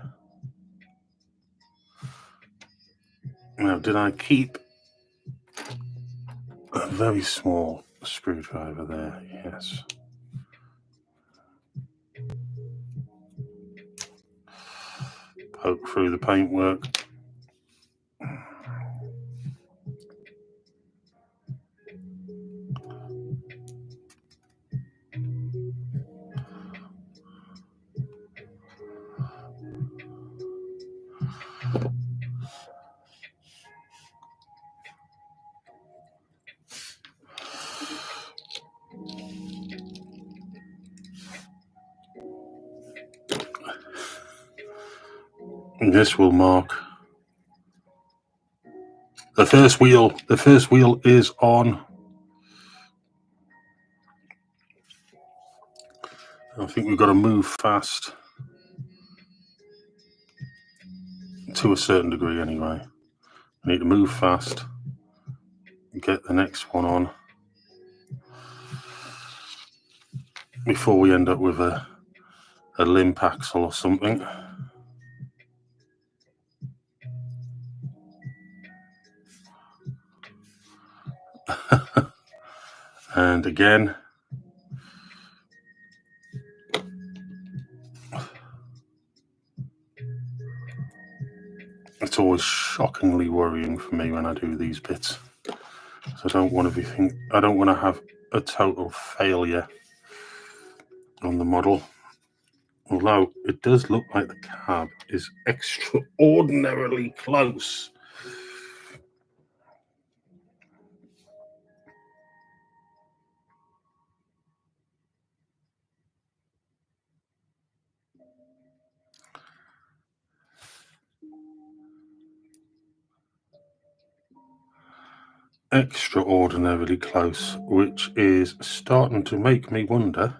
Now, did I keep a very small screwdriver there? Yes. Poke through the paintwork. And this will mark the first wheel. The first wheel is on. I think we've got to move fast to a certain degree anyway. We need to move fast and get the next one on before we end up with a limp axle or something. And again, it's always shockingly worrying for me when I do these bits. So I don't want to have a total failure on the model. Although it does look like the cab is extraordinarily close. Extraordinarily close, which is starting to make me wonder,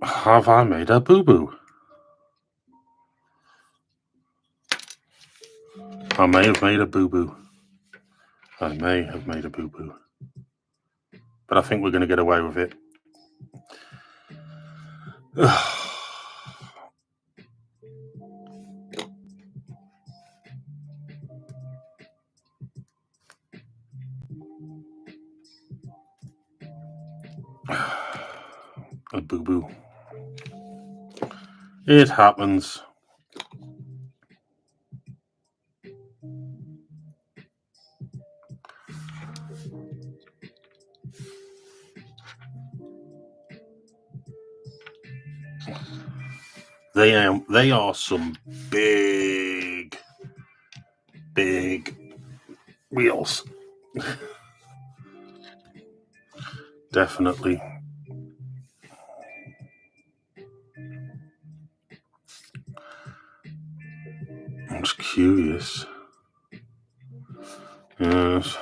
have I made a boo-boo? I may have made a boo-boo. I may have made a boo-boo. But I think we're going to get away with it. A boo-boo. It happens. They are some big wheels. Definitely. I'm just curious. Yes.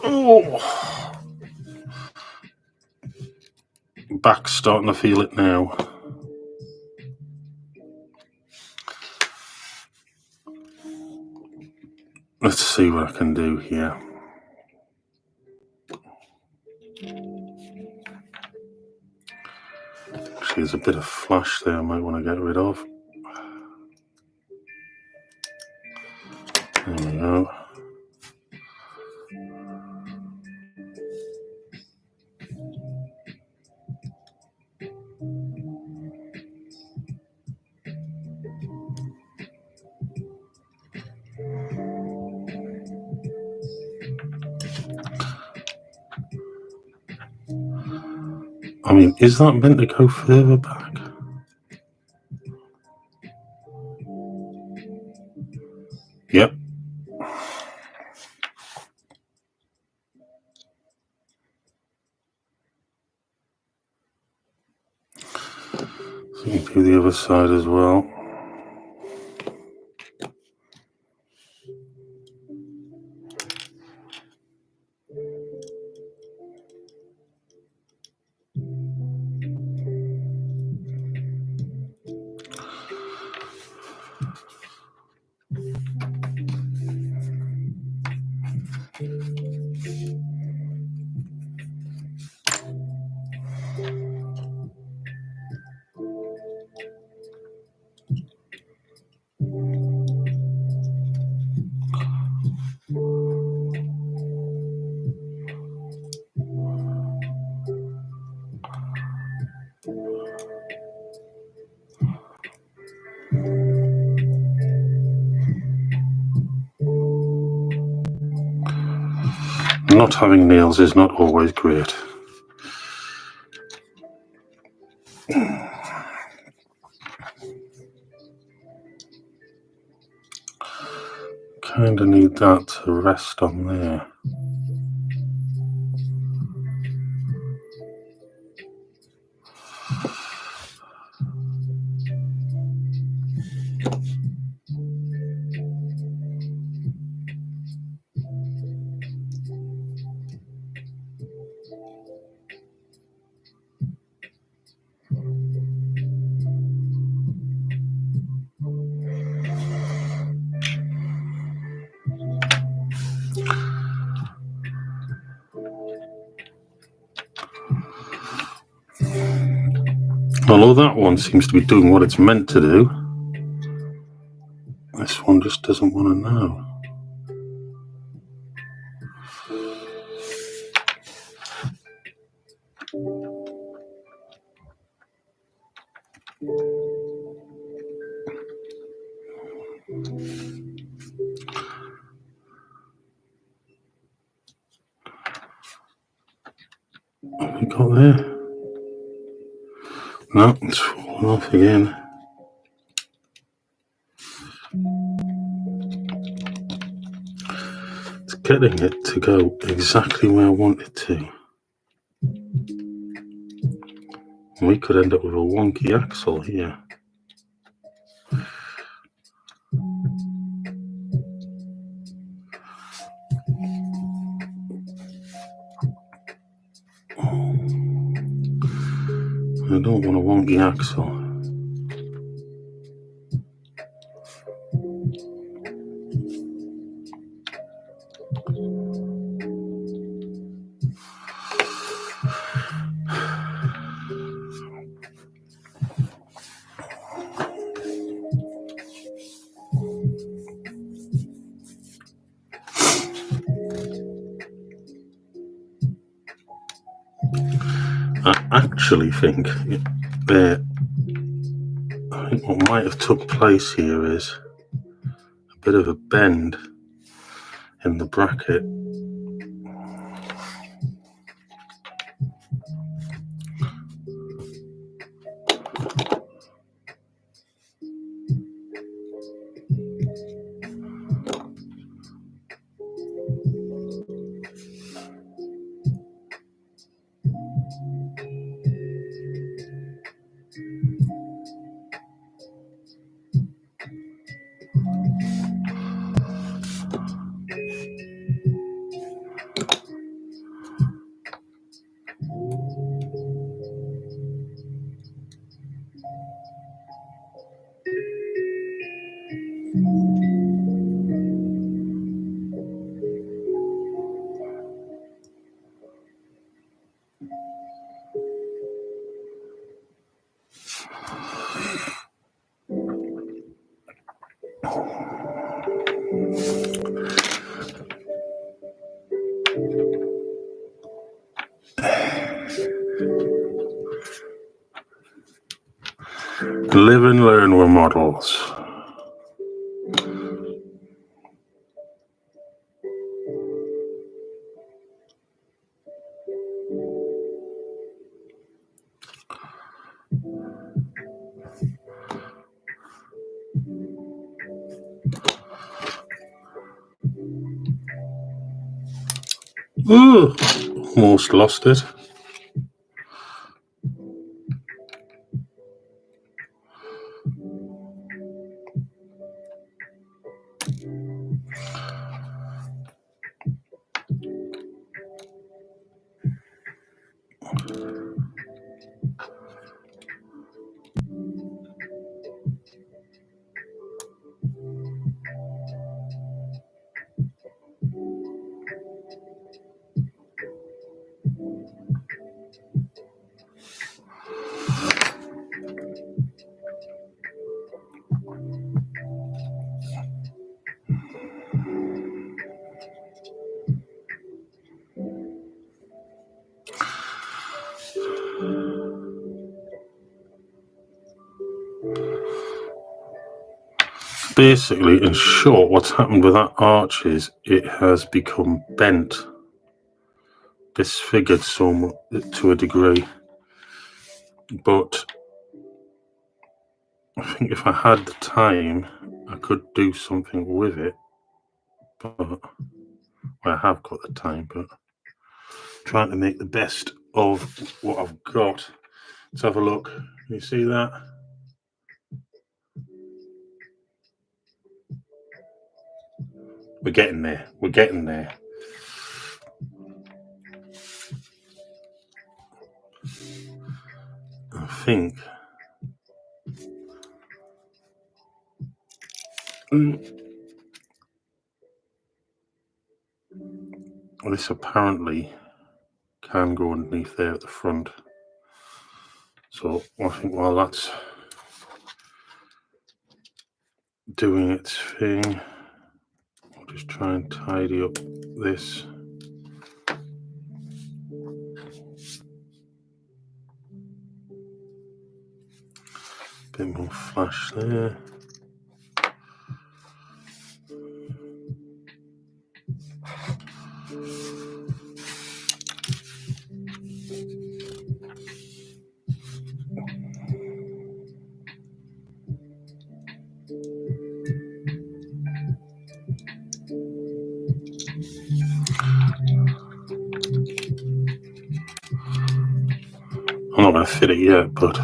Oh, back's starting to feel it now. Let's see what I can do here. Actually, there's a bit of flash there I might want to get rid of. There we go. I mean, is that meant to go further back? Yep. So you can do the other side as well. Not having nails is not always great. Kind of need that to rest on there. Although that one seems to be doing what it's meant to do, this one just doesn't want to know. What have we got there? No, it's fallen off again. It's getting it to go exactly where I want it to. We could end up with a wonky axle here. I don't want a wonky axle. I actually think what might have took place here is a bit of a bend in the bracket. Live and learn with models. Ooh, almost lost it. Basically, in short, what's happened with that arch is it has become bent, disfigured to a degree. But I think if I had the time, I could do something with it. But well, I have got the time, but trying to make the best of what I've got. Let's have a look. Can you see that? We're getting there. We're getting there. I think this apparently can go underneath there at the front. So I think while that's doing its thing, I'll just try and tidy up this. Bit more flash there. I'm not going to fit it yet, but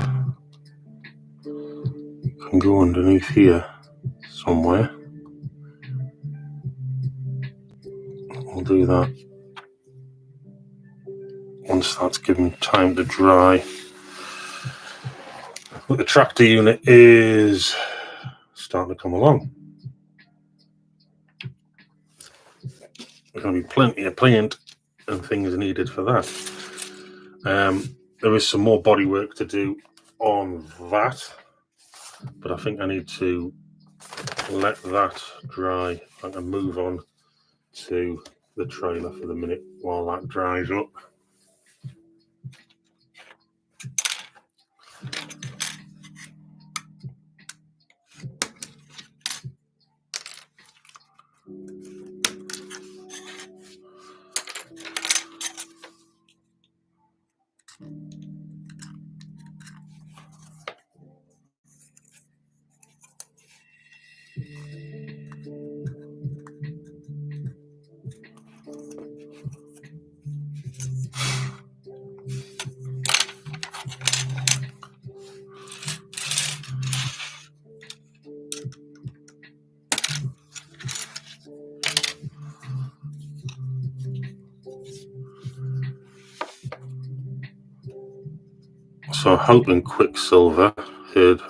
it can go underneath here somewhere. I'll do that once that's given time to dry. But the tractor unit is starting to come along. There's going to be plenty of paint and things needed for that. There is some more body work to do on that, but I think I need to let that dry and move on to the trailer for the minute while that dries up. So hoping Quicksilver heard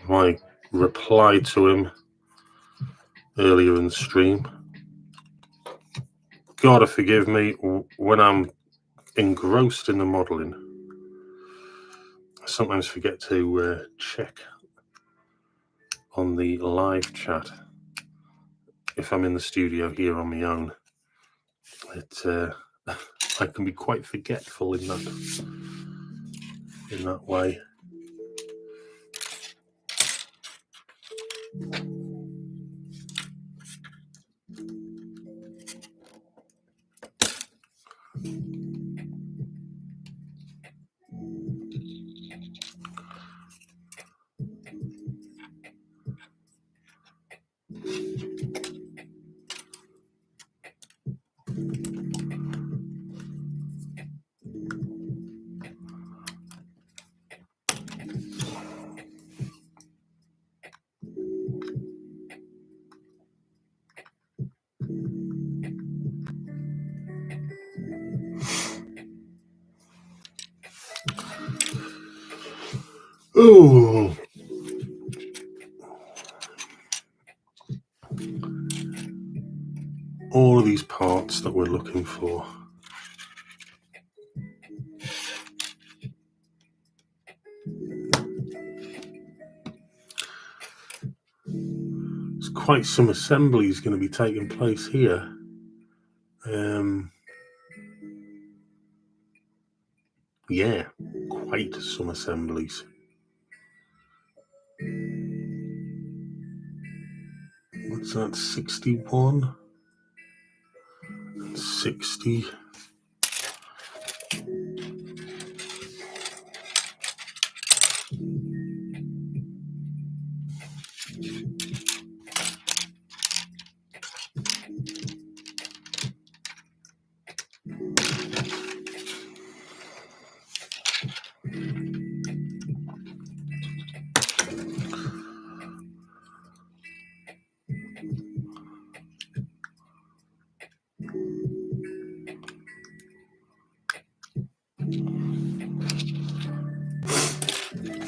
my reply to him earlier in the stream. Gotta forgive me when I'm engrossed in the modelling. I sometimes forget to check on the live chat if I'm in the studio here on my own. I can be quite forgetful in that way. Oh, all of these parts that we're looking for. There's quite some assemblies going to be taking place here. Yeah, quite some assemblies. What's that, 61? 60?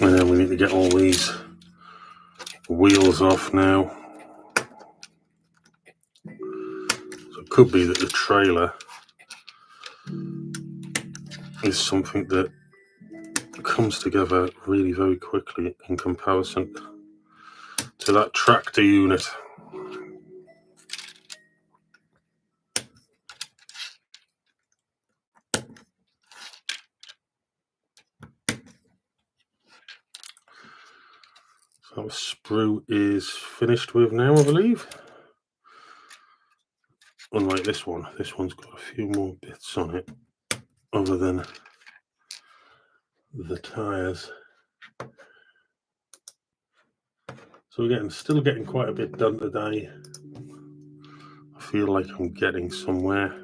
And then we need to get all these wheels off now. So it could be that the trailer is something that comes together really very quickly in comparison to that tractor unit. So the sprue is finished with now, I believe. Unlike this one's got a few more bits on it other than the tyres. So we're still getting quite a bit done today. I feel like I'm getting somewhere.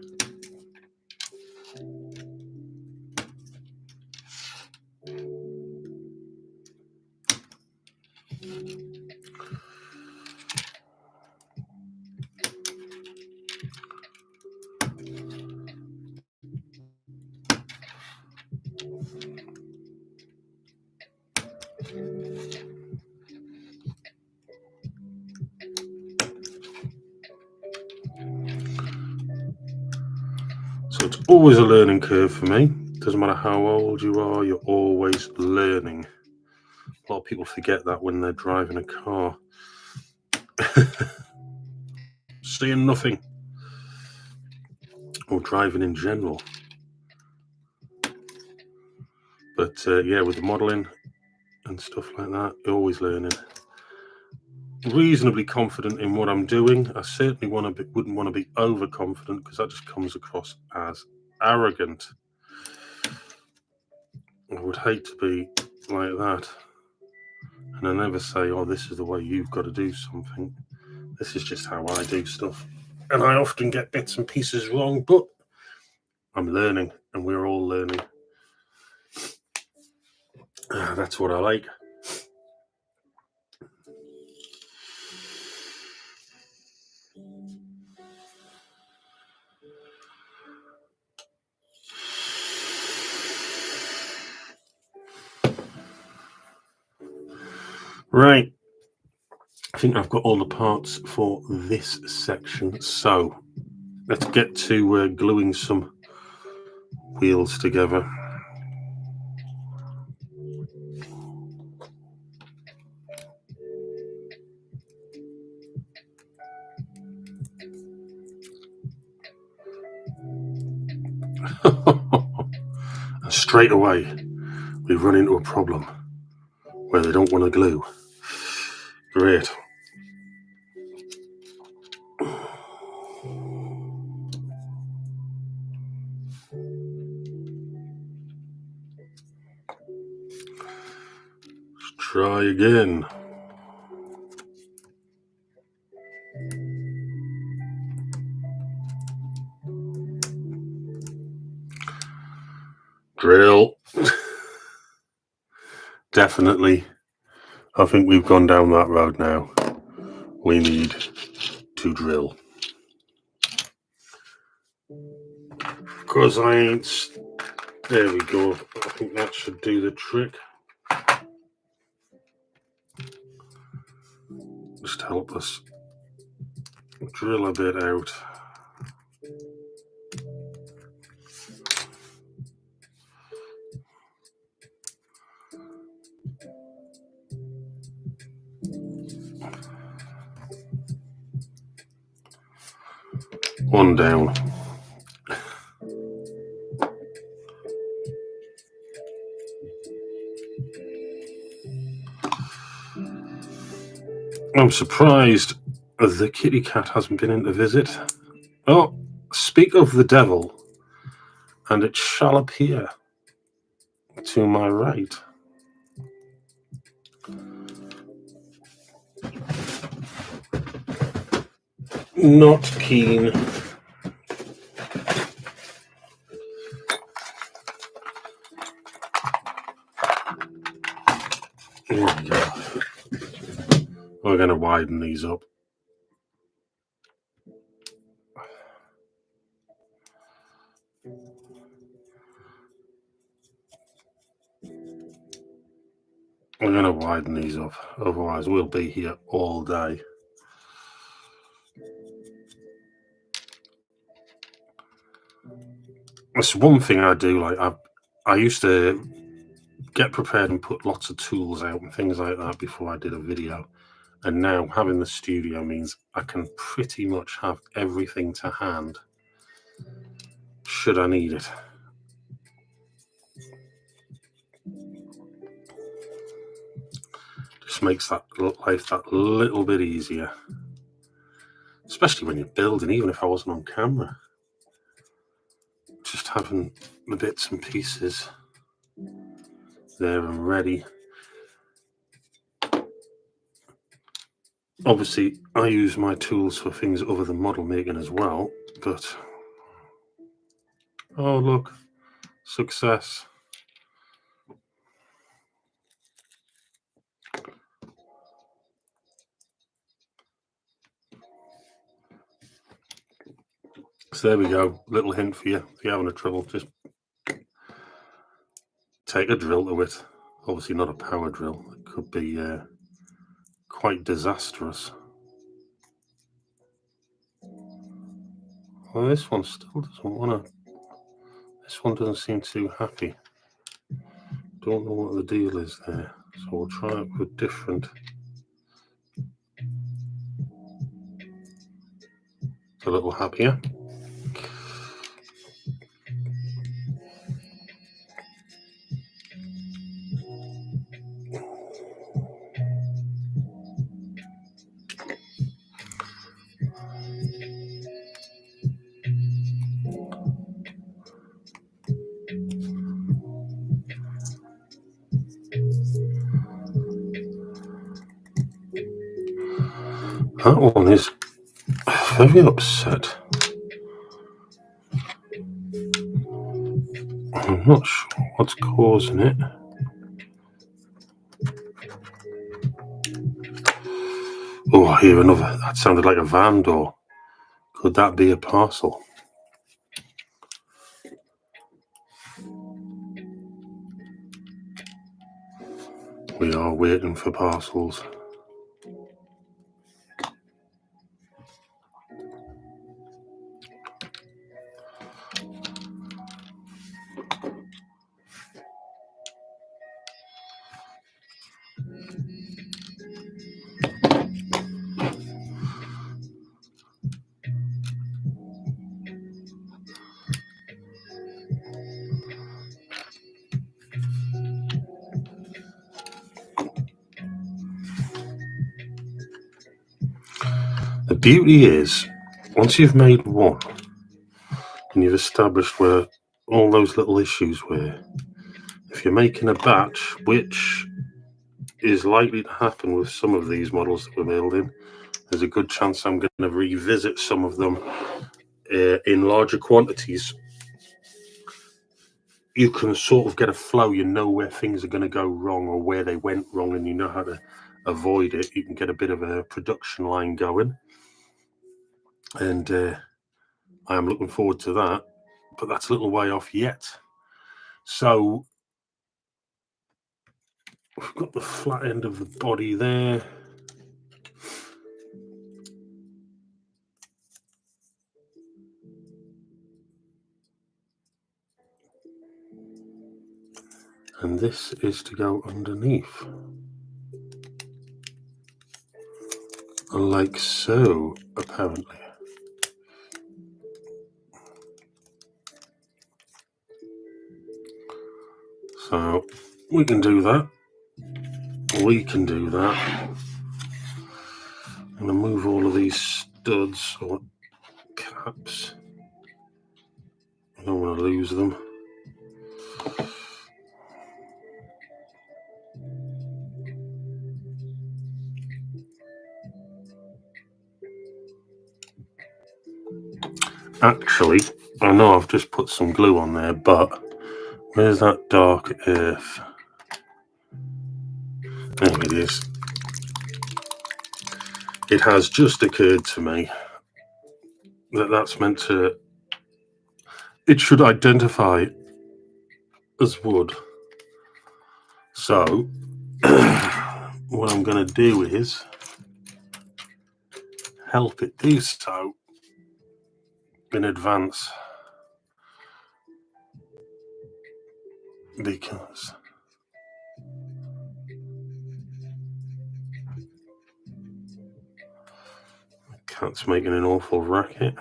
So it's always a learning curve for me. Doesn't matter how old you are, you're always learning. A lot of people forget that when they're driving a car. Seeing nothing. Or driving in general. But yeah, with the modelling and stuff like that, you're always learning. Reasonably confident in what I'm doing. I certainly wouldn't want to be overconfident because that just comes across as arrogant. I would hate to be like that. And I never say, oh, this is the way you've got to do something. This is just how I do stuff. And I often get bits and pieces wrong, but I'm learning and we're all learning. That's what I like. Right. I think I've got all the parts for this section, so let's get to gluing some wheels together. And straight away we run into a problem where they don't want to glue. Great. Let's try again. Drill. Definitely. I think we've gone down that road now. We need to drill. Because I ain't... There we go. I think that should do the trick. Just help us drill a bit out. One down. I'm surprised the kitty cat hasn't been in to visit. Oh, speak of the devil, and it shall appear to my right. Not keen. There we go. We're going to widen these up. We're going to widen these up, otherwise we'll be here all day. That's one thing I do. Like I used to get prepared and put lots of tools out and things like that before I did a video. And now having the studio means I can pretty much have everything to hand should I need it. Just makes that life that little bit easier. Especially when you're building, even if I wasn't on camera. Just having the bits and pieces there and ready. Obviously, I use my tools for things other than model making as well, but... Oh, look. Success. So there we go. Little hint for you. If you're having a trouble, just take a drill to it. Obviously not a power drill. It could be quite disastrous. Well, this one still doesn't want to... This one doesn't seem too happy. Don't know what the deal is there. So we'll try it with different... It's a little happier. That one is very upset. I'm not sure what's causing it. Oh, I hear another. That sounded like a van door. Could that be a parcel? We are waiting for parcels. The beauty is, once you've made one and you've established where all those little issues were, if you're making a batch, which is likely to happen with some of these models that we're building, there's a good chance I'm going to revisit some of them in larger quantities. You can sort of get a flow, you know where things are going to go wrong or where they went wrong, and you know how to avoid it. You can get a bit of a production line going, and I am looking forward to that, but that's a little way off yet. So we've got the flat end of the body there. And this is to go underneath. Like so, apparently. So we can do that. We can do that. I'm going to move all of these studs or caps. I don't want to lose them. Actually, I know I've just put some glue on there, but where's that dark earth? There it is. It has just occurred to me that that's meant to... It should identify as wood. So, what I'm going to do is help it do so in advance, because the cat's making an awful racket.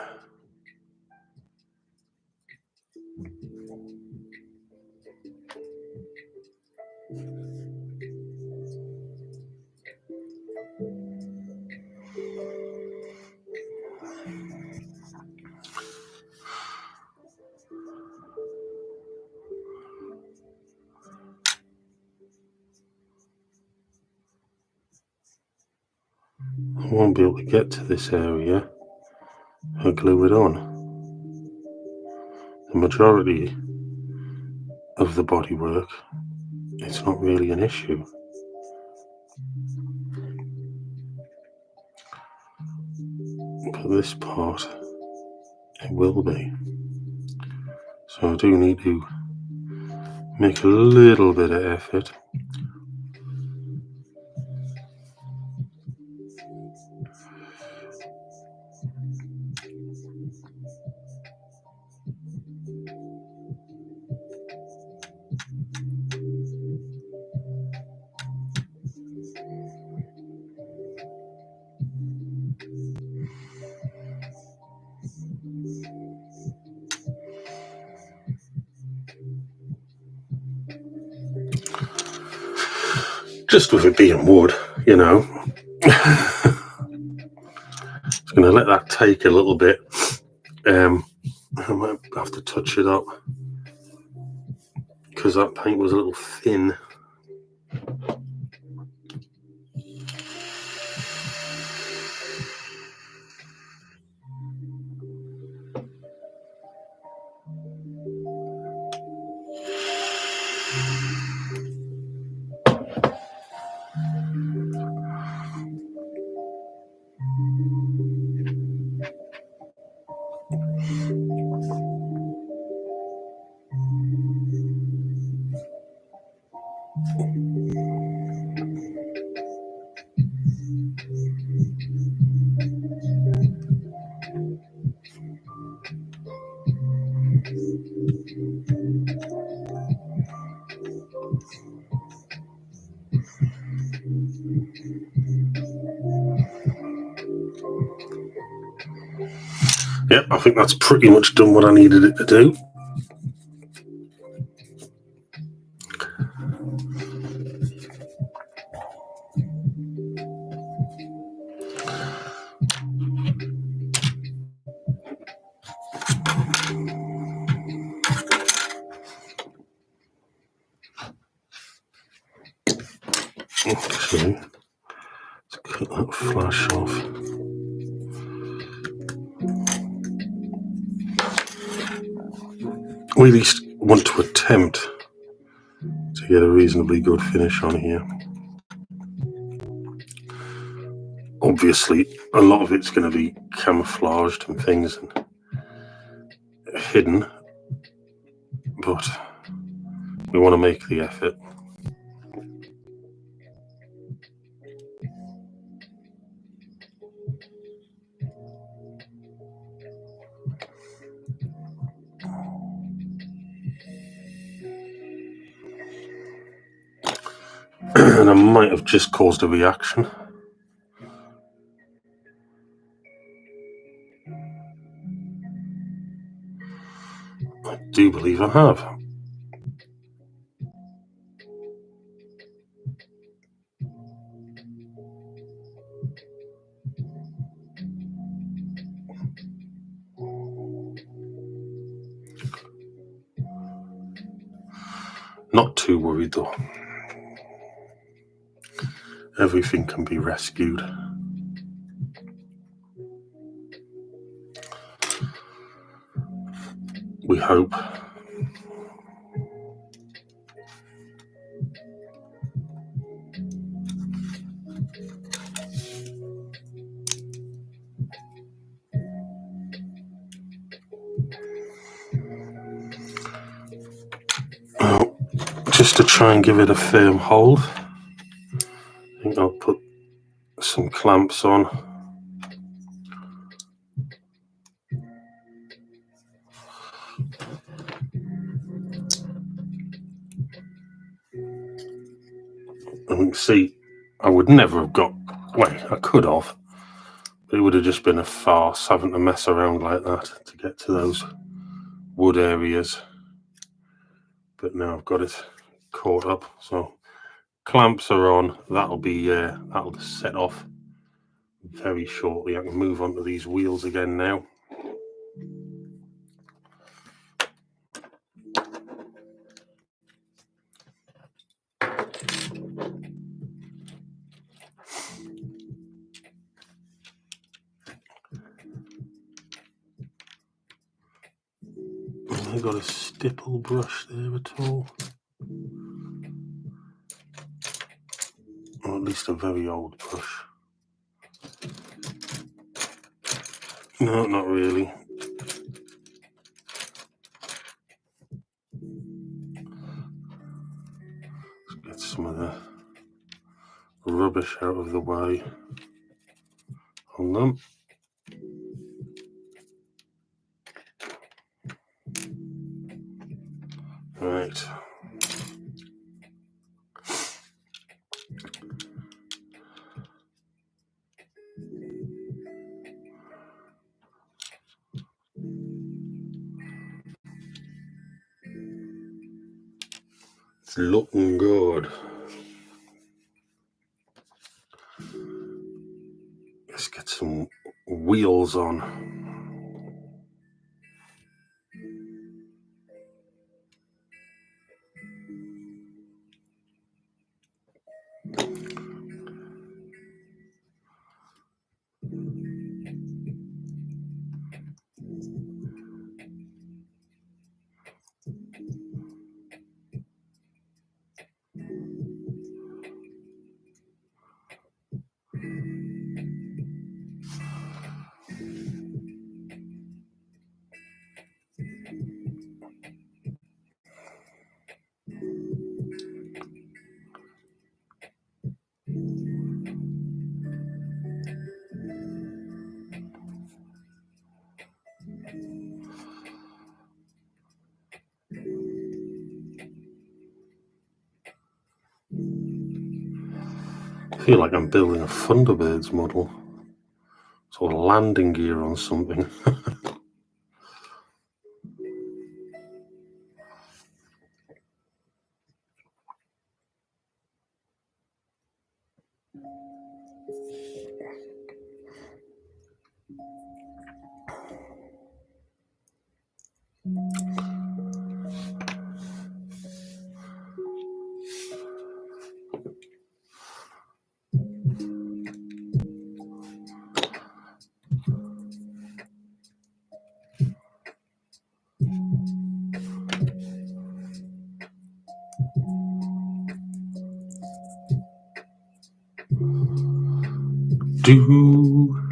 I won't be able to get to this area and glue it on. The majority of the bodywork, it's not really an issue. But this part, it will be. So I do need to make a little bit of effort. Just with it being wood, you know. Just going to let that take a little bit. I might have to touch it up because that paint was a little thin. Yep, I think that's pretty much done what I needed it to do. flash off. We at least want to attempt to get a reasonably good finish on here. Obviously, a lot of it's going to be camouflaged and things and hidden, but we want to make the effort. And I might have just caused a reaction. I do believe I have. Not too worried though. Everything can be rescued. We hope. Just to try and give it a firm hold, I think I'll put some clamps on. And we can see I would never have got, well, I could have, but it would have just been a farce having to mess around like that to get to those wood areas. But now I've got it caught up, so clamps are on. That'll be that'll just set off very shortly. I can move on to these wheels again now. Have I got a stipple brush there at all? Or at least a very old brush. No, not really. Let's get some of the rubbish out of the way on them. Right. It's looking good. Let's get some wheels on. I feel like I'm building a Thunderbirds model. Sort of landing gear on something. do.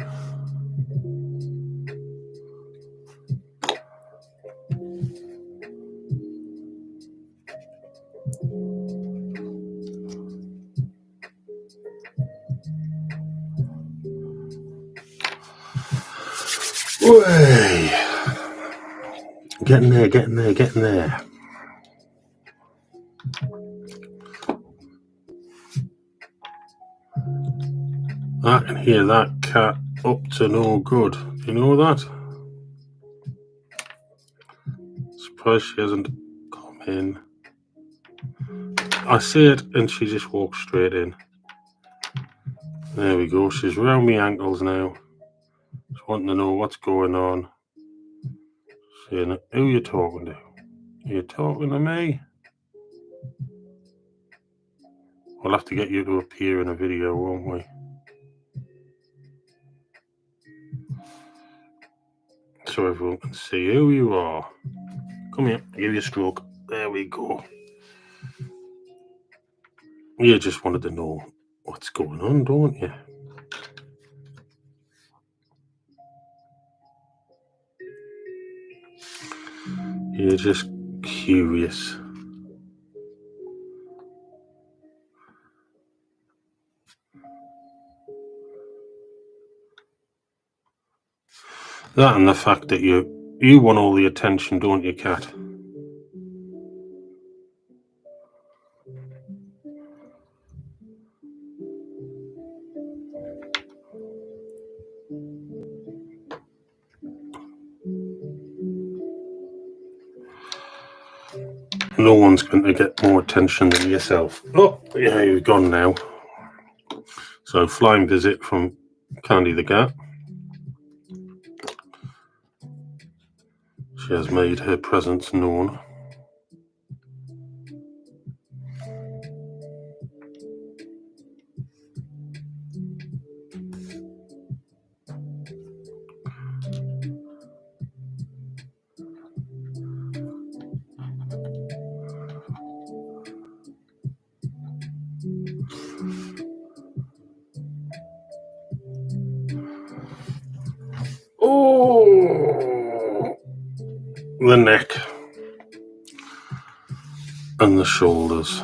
Way. Getting there. I can hear that cat up to no good. Do you know that? Surprised she hasn't come in. I see it and she just walks straight in. There we go. She's round my ankles now. Just wanting to know what's going on. Saying, who are you talking to? Are you talking to me? We'll have to get you to appear in a video, won't we? So everyone can see who you are. Come here, I'll give you a stroke. There we go. You just wanted to know what's going on, don't you? You're just curious. That and the fact that you want all the attention, don't you, cat? No one's going to get more attention than yourself. Oh, yeah, you've gone now. So, flying visit from Candy the cat. She has made her presence known. Oh, the neck and the shoulders.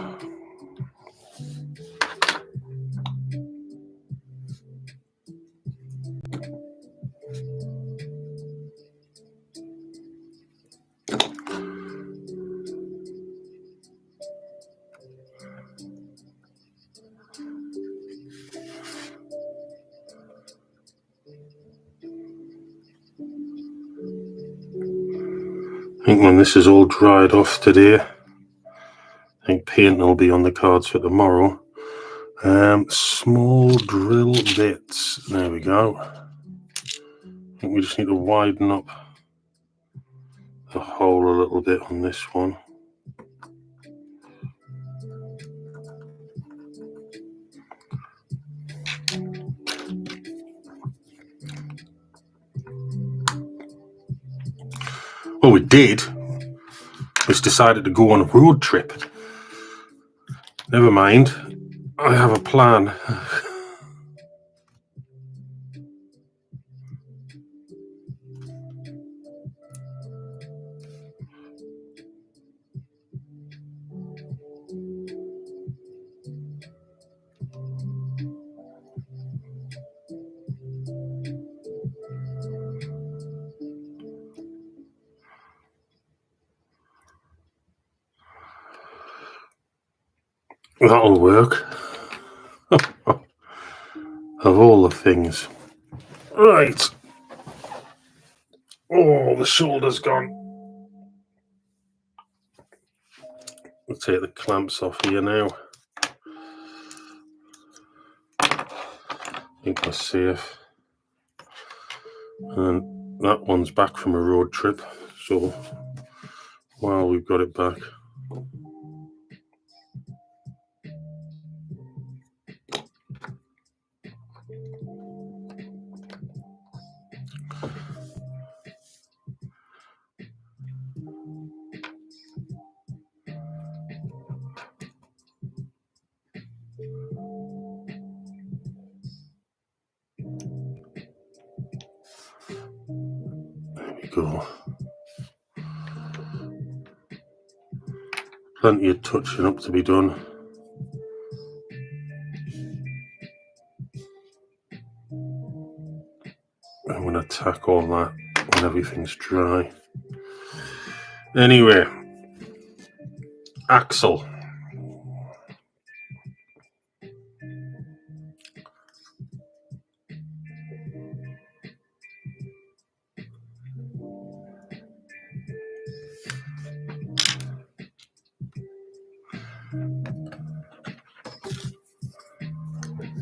I think when this is all dried off today, I think paint will be on the cards for tomorrow. Small drill bits. There we go. I think we just need to widen up the hole a little bit on this one. Well, we did. We just decided to go on a road trip. Never mind. I have a plan. That'll work. Of all the things. Right. Oh, the shoulder's gone. I'll take the clamps off here now. I think we're safe. And that one's back from a road trip. So while we've got it back. go. Plenty of touching up to be done. I'm going to tack all that when everything's dry. Anyway, axle.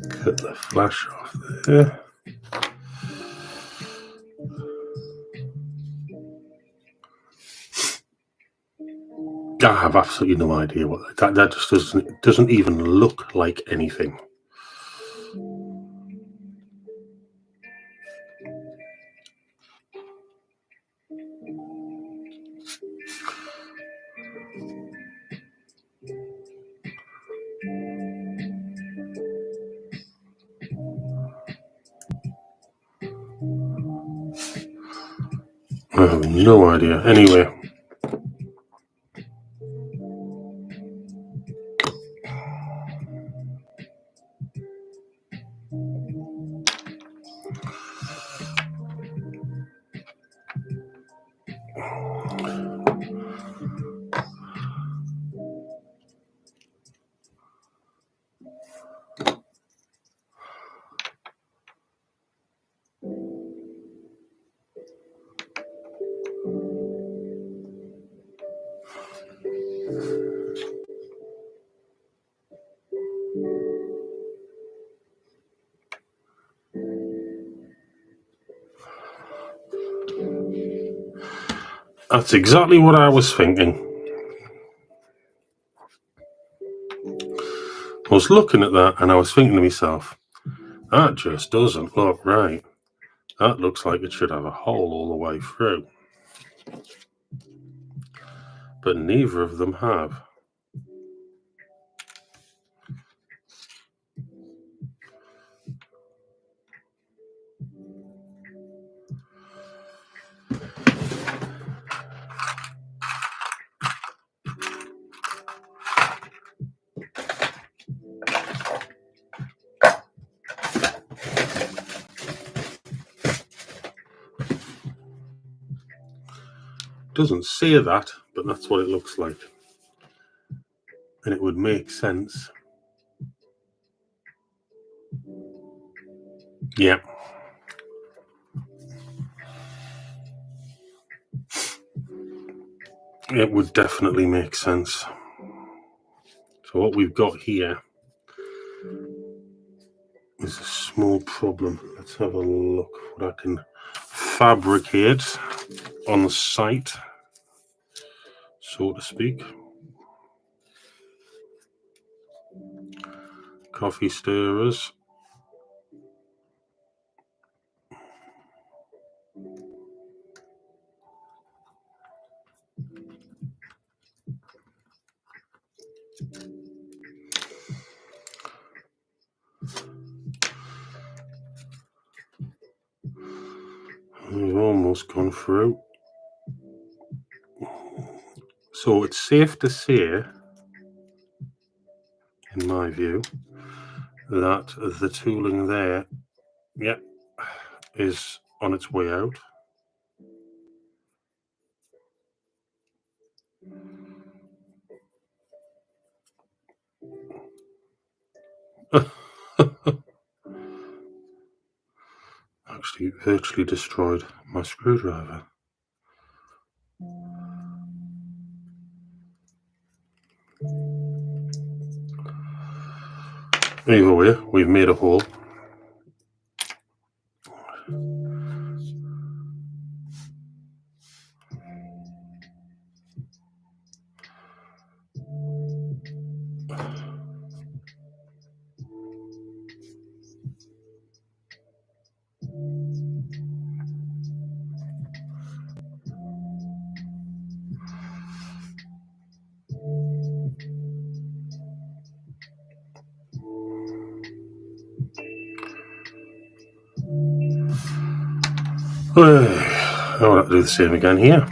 Cut the flash off there. I have absolutely no idea what that just doesn't even look like anything. I have no idea. Anyway. That's exactly what I was thinking. I was looking at that and I was thinking to myself, that just doesn't look right. That looks like it should have a hole all the way through. But neither of them have. Doesn't say that, but that's what it looks like. And it would make sense. Yeah. It would definitely make sense. So what we've got here is a small problem. Let's have a look what I can fabricate on the site, so to speak. Coffee stirrers. We've almost gone through. So it's safe to say, in my view, that the tooling there, is on its way out. Actually, virtually destroyed my screwdriver. Either way, we've made a hole. I'll have to do the same again here.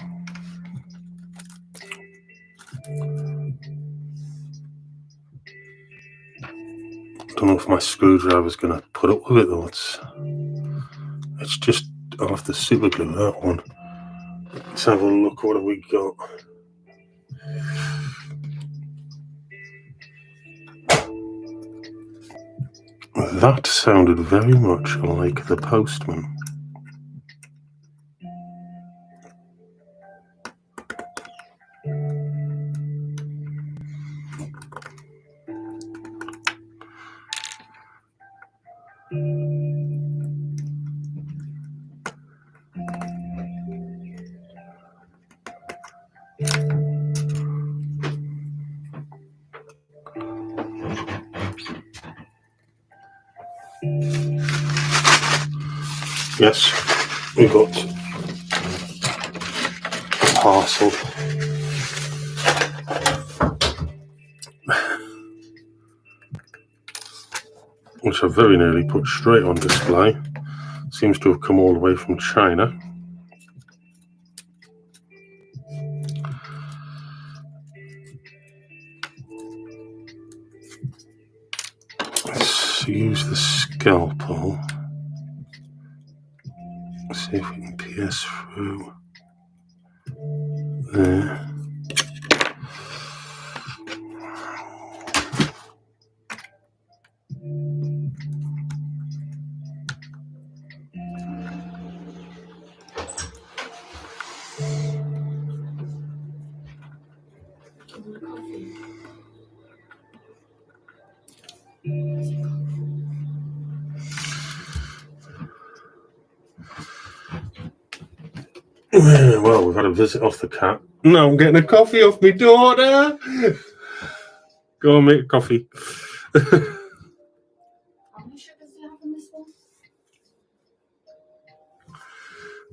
Don't know if my screwdriver's going to put up with it though. It's just, I'll have to super glue that one. Let's have a look. What have we got? That sounded very much like the postman. Yes, we got a parcel. Which I very nearly put straight on display. Seems to have come all the way from China. Let's use the scalpel. See if we can pierce through there. Well, we've had a visit off the cat. Now I'm getting a coffee off my daughter. Go on, make a coffee. How many sugars do you have in this one?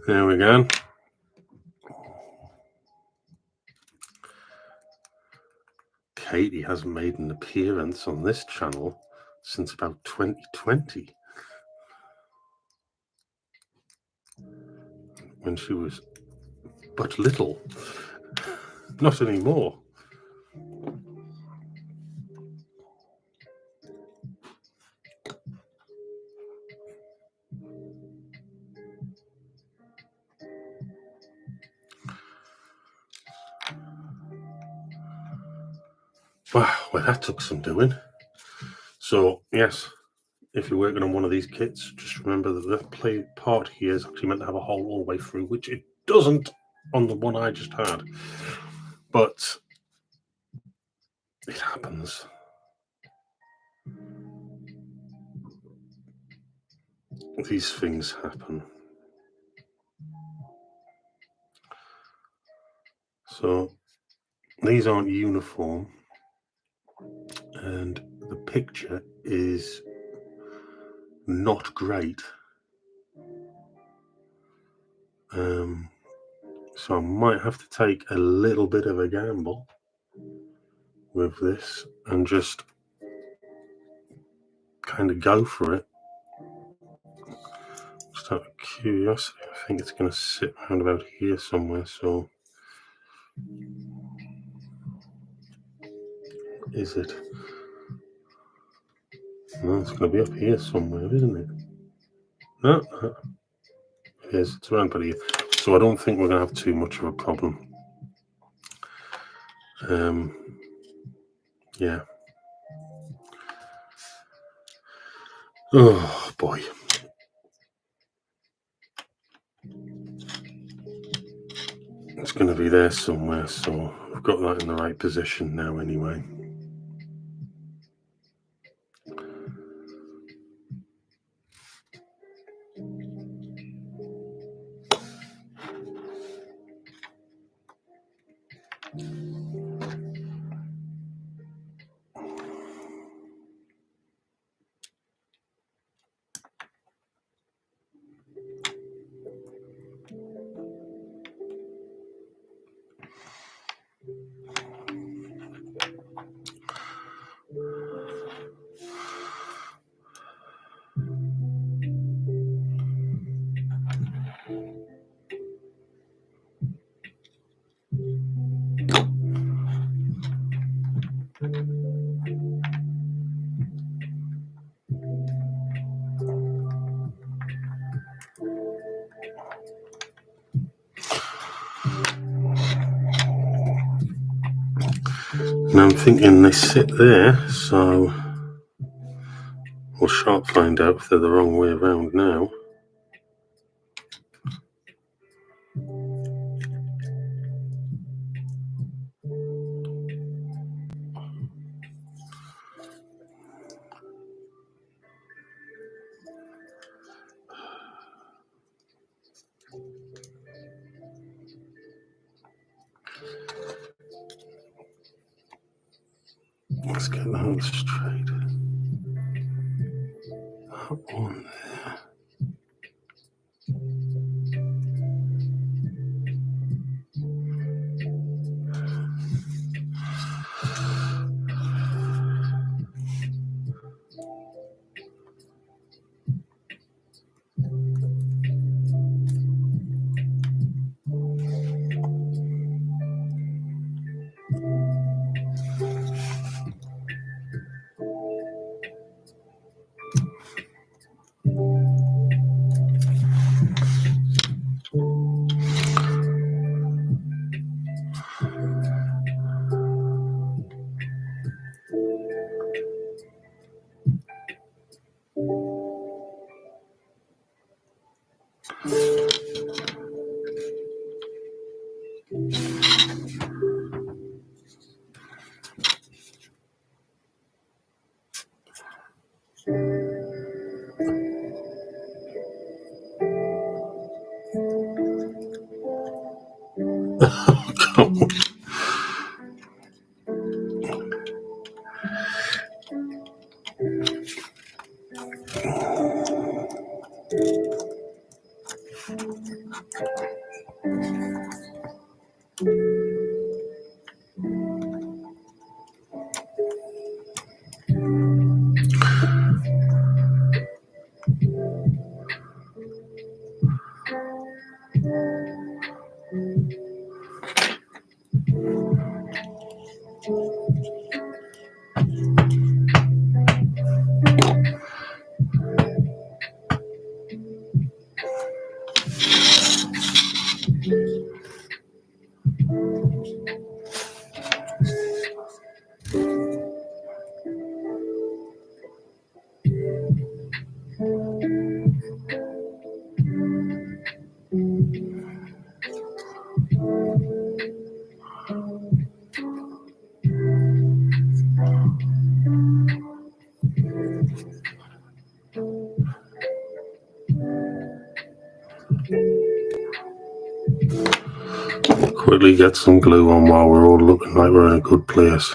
There we go. Katie hasn't made an appearance on this channel since about 2020. When she was but little. Not anymore. Wow, well, that took some doing. So, yes, if you're working on one of these kits, just remember that the play part here is actually meant to have a hole all the way through, which it doesn't on the one I just had. But it happens. These things happen. So, these aren't uniform. And the picture is not great. So I might have to take a little bit of a gamble with this and just kind of go for it. Just out of curiosity, I think it's going to sit around about here somewhere. So is it? No, it's going to be up here somewhere, isn't it? No, it is. It's around about here. So I don't think we're going to have too much of a problem. Yeah. Oh boy. It's going to be there somewhere, so I've got that in the right position now anyway. And I'm thinking they sit there, so we'll sharp find out if they're the wrong way around now. Let's get that straight. That one there. Quickly get some glue on while we're all looking like we're in a good place.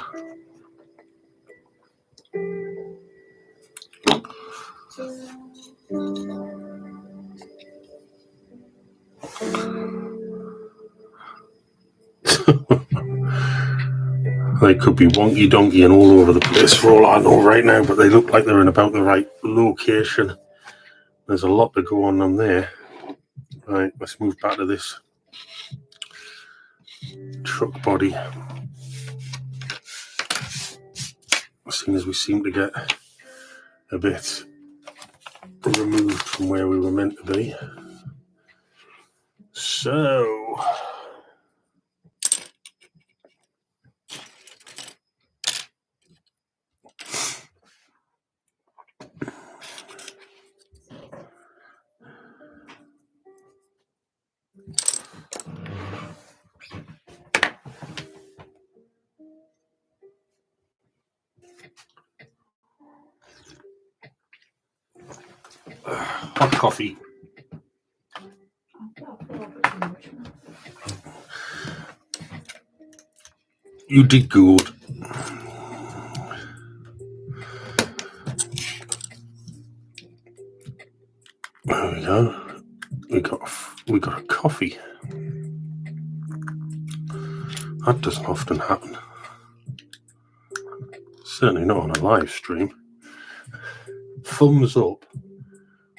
They could be wonky donkey and all over the place for all I know right now, but they look like they're in about the right location. There's a lot to go on them there. Right, let's move back to this truck body. As soon as we seem to get a bit removed from where we were meant to be. So hot coffee. You did good. There we go. We got a coffee. That doesn't often happen. Certainly not on a live stream. Thumbs up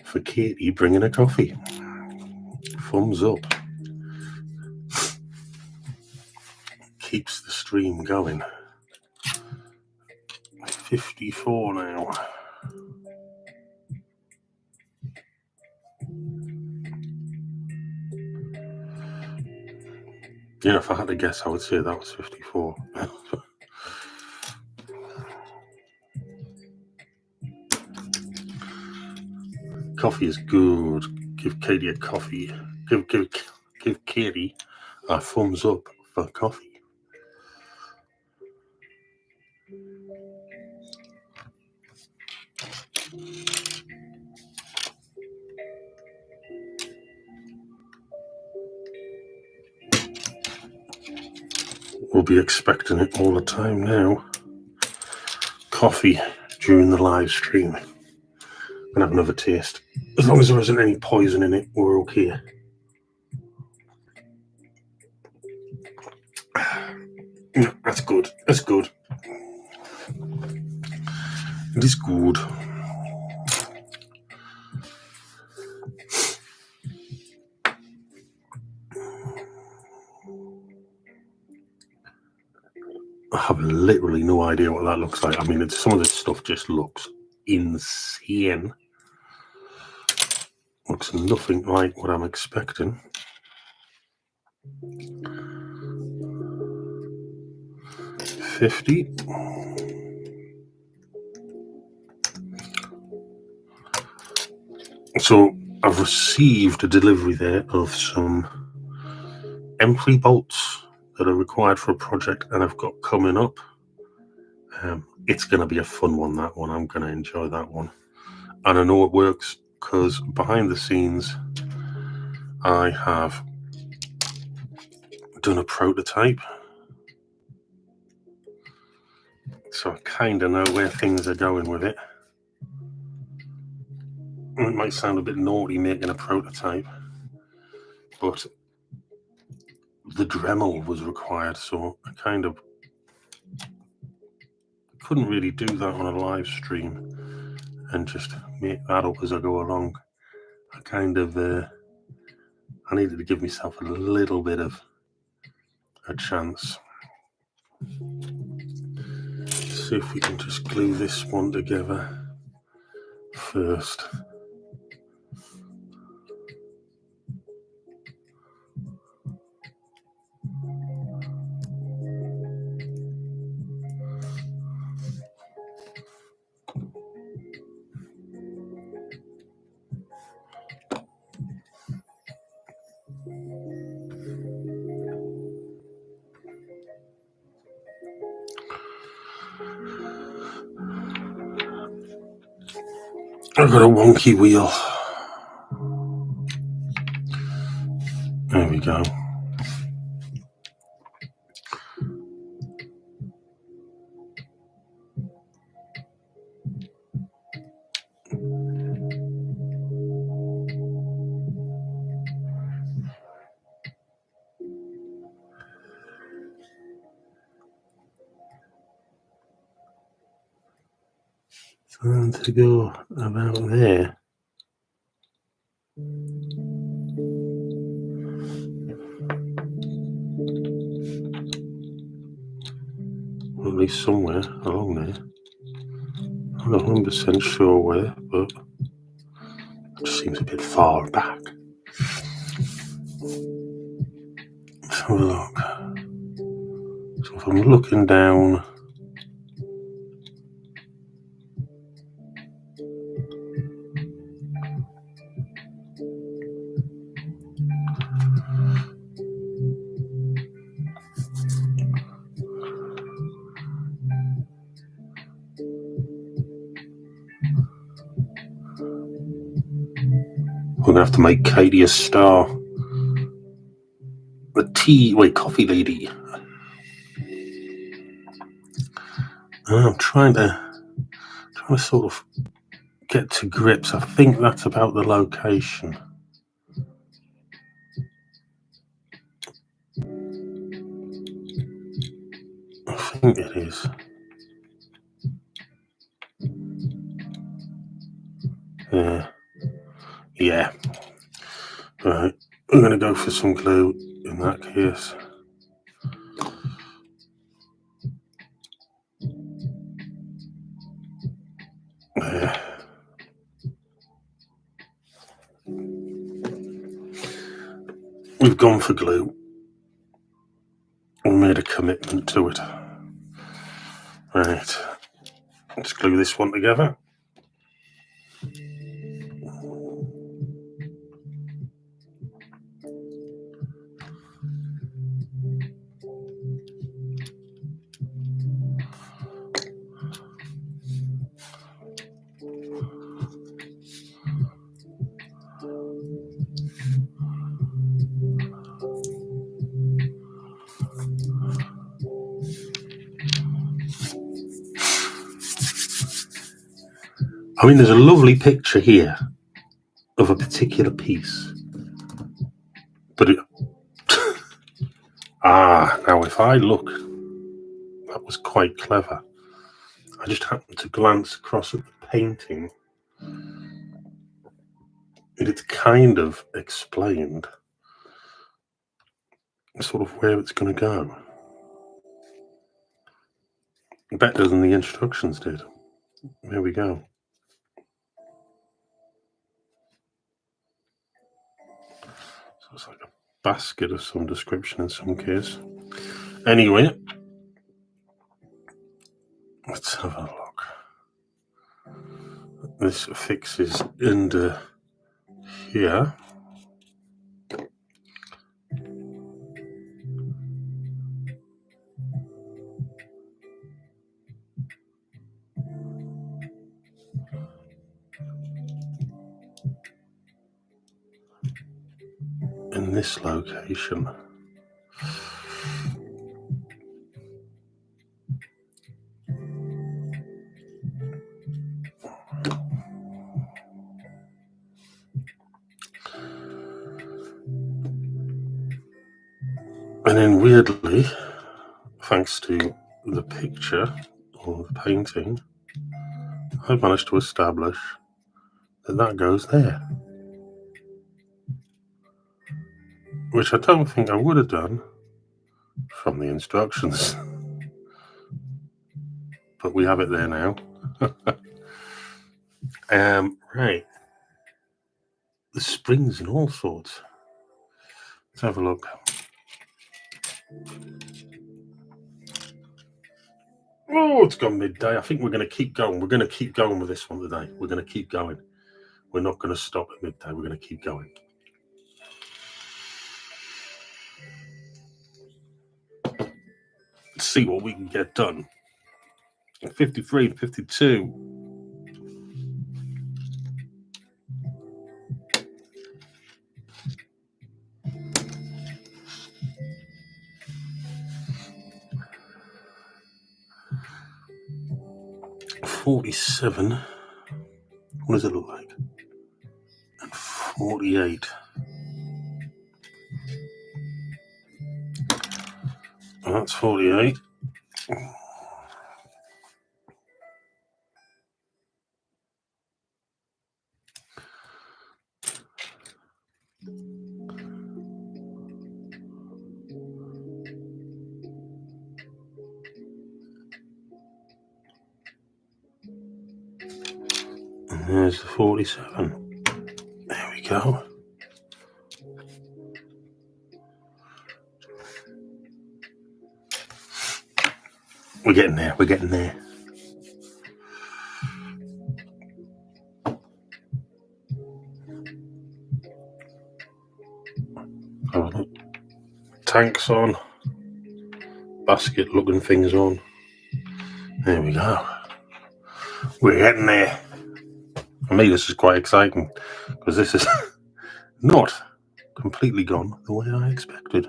for Katie bringing a coffee. Thumbs up. Keeps the stream going. 54 now. Yeah, if I had to guess, I would say that was 54. Coffee is good. Give Katie a coffee. Give Katie a thumbs up for coffee. We'll be expecting it all the time now. Coffee during the live stream. I'm gonna have another taste. As long as there isn't any poison in it, we're okay. Yeah, that's good. That's good. It is good. I have literally no idea what that looks like. I mean, some of this stuff just looks insane. Looks nothing like what I'm expecting. $50. So I've received a delivery there of some entry bolts that are required for a project, and I've got coming up. It's going to be a fun one, that one. I'm going to enjoy that one. And I know it works because behind the scenes, I have done a prototype. So I kind of know where things are going with it. It might sound a bit naughty making a prototype, but the Dremel was required, so I kind of couldn't really do that on a live stream and just make that up as I go along. I needed to give myself a little bit of a chance. See if we can just glue this one together first. I've got a wonky wheel. There we go. Time to go about there. At least somewhere along there. I'm not 100% sure where, but it just seems a bit far back. Let's have a look. So if I'm looking down, we're going to have to make Katie a star. The coffee lady. I'm trying to sort of get to grips. I think that's about the location. I think it is. Yeah. Right. I'm going to go for some glue in that case. There. We've gone for glue. We made a commitment to it. Right. Let's glue this one together. I mean, there's a lovely picture here of a particular piece, but it now if I look, that was quite clever. I just happened to glance across at the painting, and it's kind of explained sort of where it's going to go. Better than the instructions did. There we go. So it's like a basket of some description in some case. Anyway, let's have a look. This fixes under here. In this location. And then weirdly, thanks to the picture or the painting, I've managed to establish that that goes there. Which I don't think I would have done from the instructions. But we have it there now. Right. The springs and all sorts. Let's have a look. Oh, it's gone midday. I think we're going to keep going. We're going to keep going with this one today. We're going to keep going. We're not going to stop at midday. We're going to keep going. Let's see what we can get done. 53 and 52. $47. What does it look like? And 48. Oh, that's 48. And there's the 47. There we go. We're getting there. We're getting there. Oh, tanks on. Basket looking things on. There we go. We're getting there. For me, this is quite exciting because this is not completely gone the way I expected.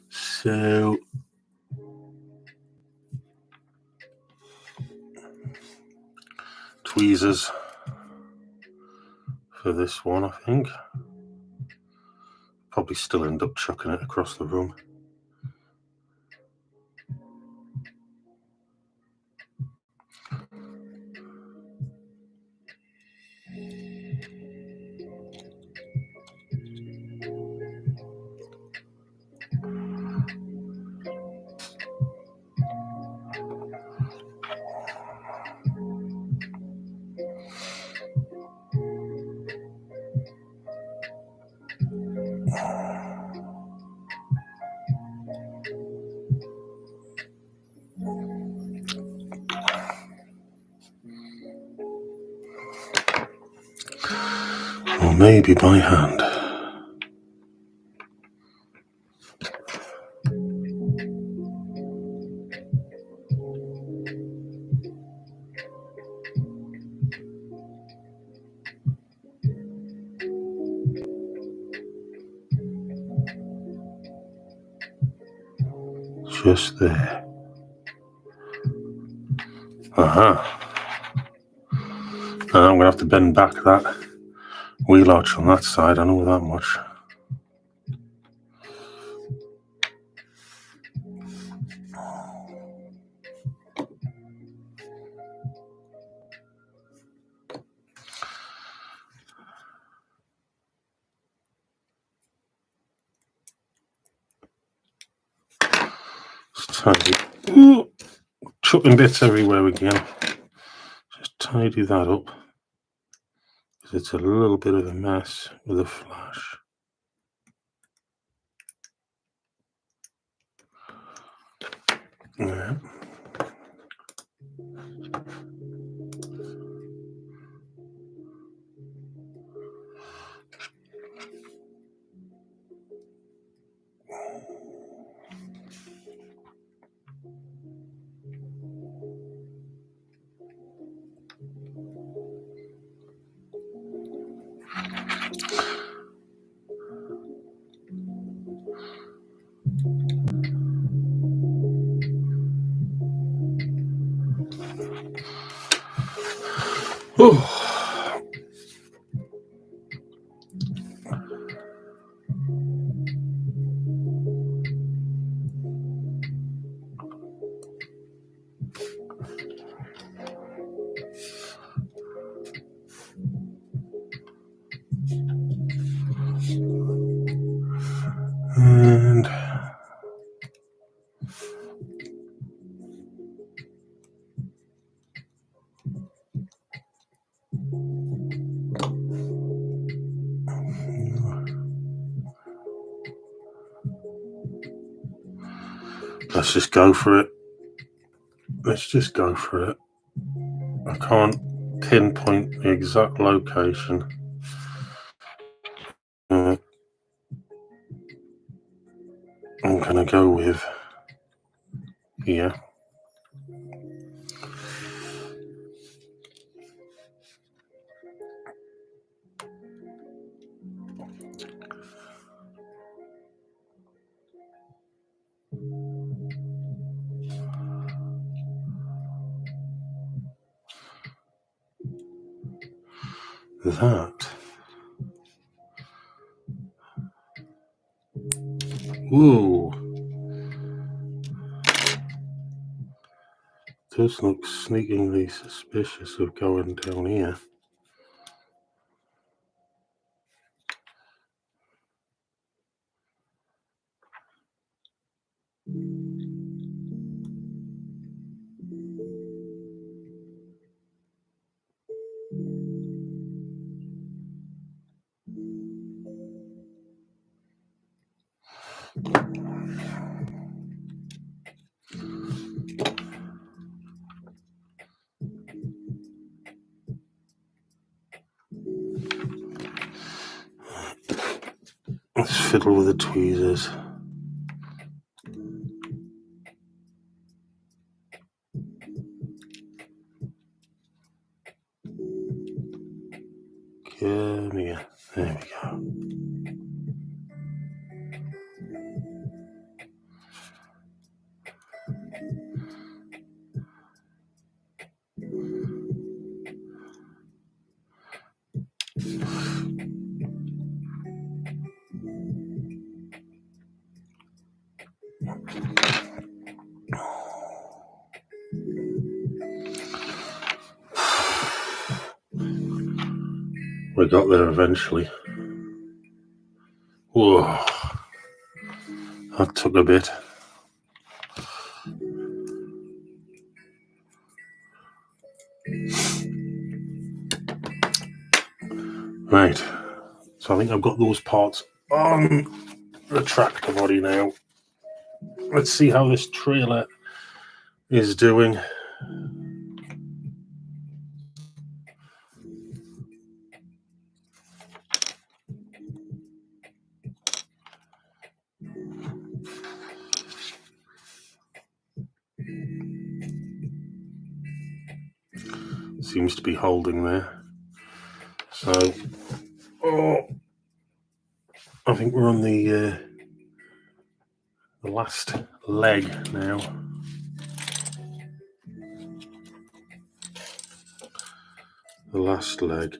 So tweezers for this one, I think. Probably still end up chucking it across the room. Or maybe by hand. Just there. And I'm going to have to bend back that wheel arch on that side, I know that much. Just tidy. Ooh, chucking bits everywhere again. Just tidy that up, because it's a little bit of a mess with a flash. Yeah. Oh. And let's just go for it. Let's just go for it. I can't pinpoint the exact location. I'm going to go with here. That. Whoa. Does look sneakingly suspicious of going down here. Let's fiddle with the tweezers. Come here. There we go. We got there eventually. Whoa. That took a bit. Right. So I think I've got those parts on the tractor body now. Let's see how this trailer is doing. Seems to be holding there. So, I think we're on the last leg now. the last leg.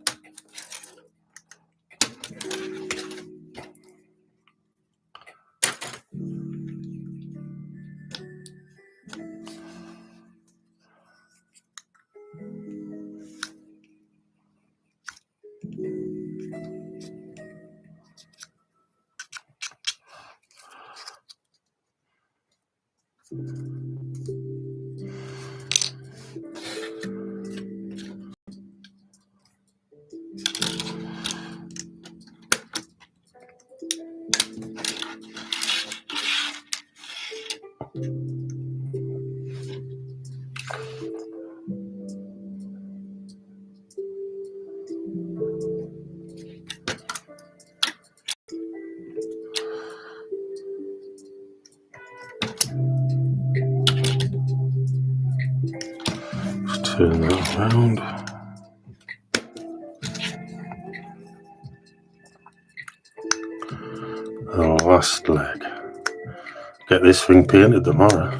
Just turn that around. The last leg. Get this thing painted tomorrow.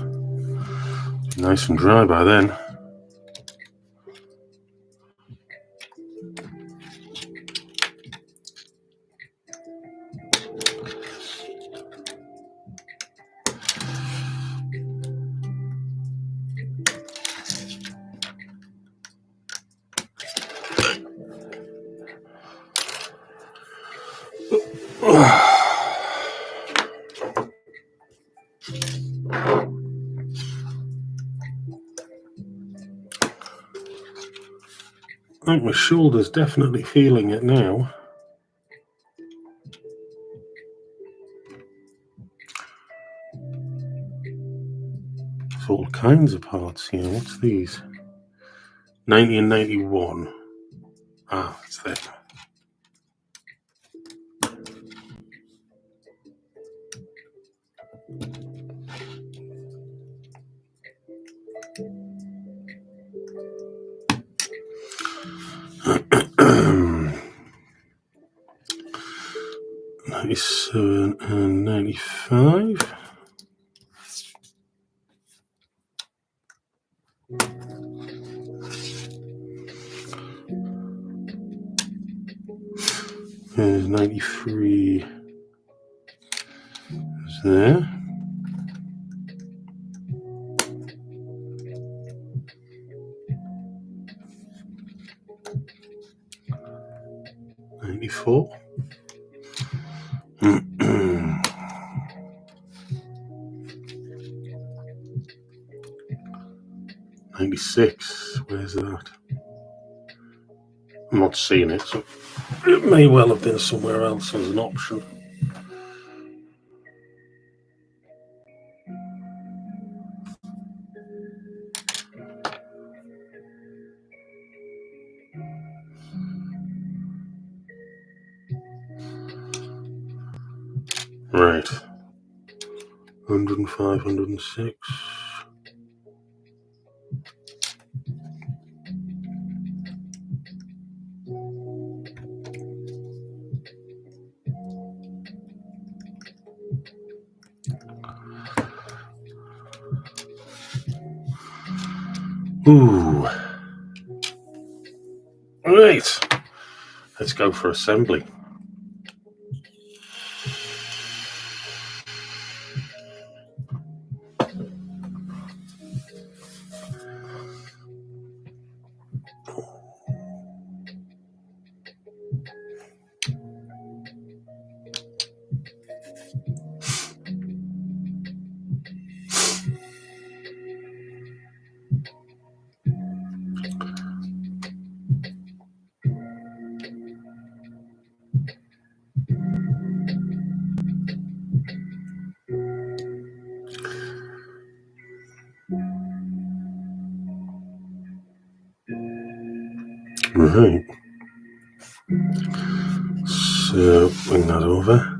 Nice and dry by then. I think my shoulder's definitely feeling it now. There's all kinds of parts here. What's these? 90 and 91. Ah, it's there. '97 and '95. There's 93. Is there? '94. 96. Where's that? I'm not seeing it, so it may well have been somewhere else as an option. Right. 105, 106. Ooh. Right. Let's go for assembly. Right. So bring that over.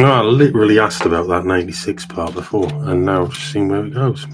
I literally asked about that 96 part before, and now I've seen where it goes.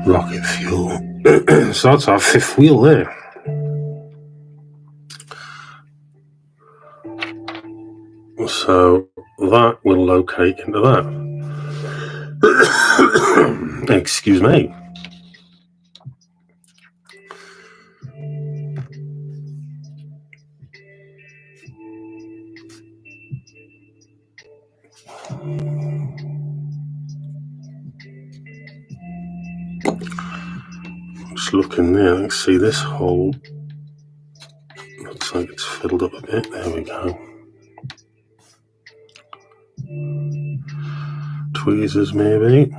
Rocket fuel. So that's our fifth wheel there. So that will locate into that. Excuse me. Just looking there, let's see this hole. Looks like it's filled up a bit. There we go. Tweezers maybe.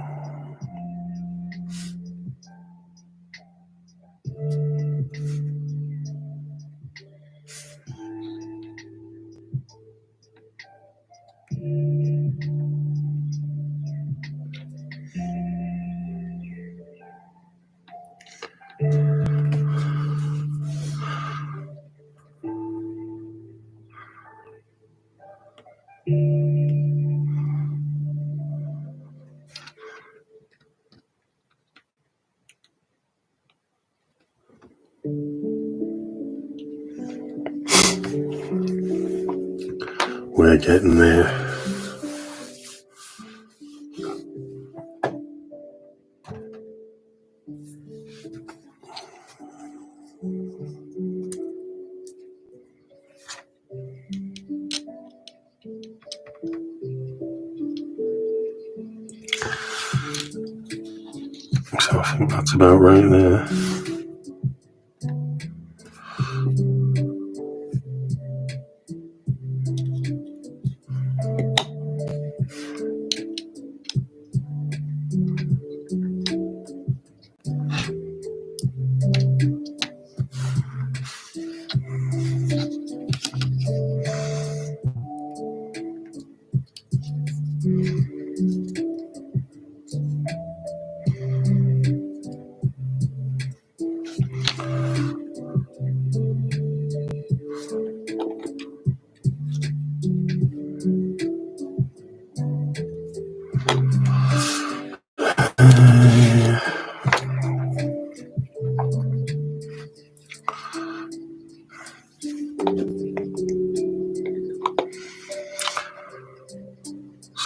We're getting there. So I think that's about right there.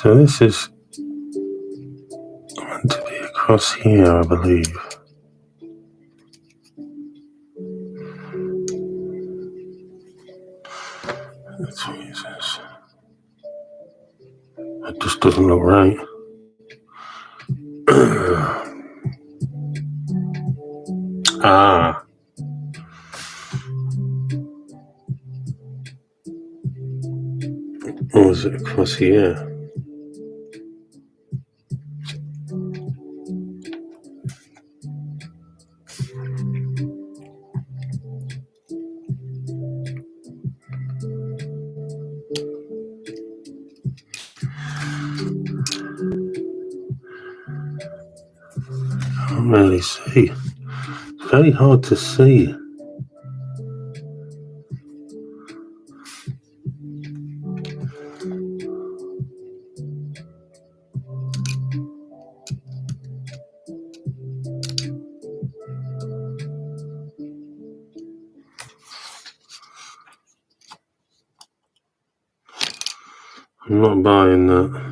So this is meant to be across here, I believe. Jesus. It just doesn't look right. Ah. Or is it across here? Can't really see. It's very hard to see. I'm not buying that.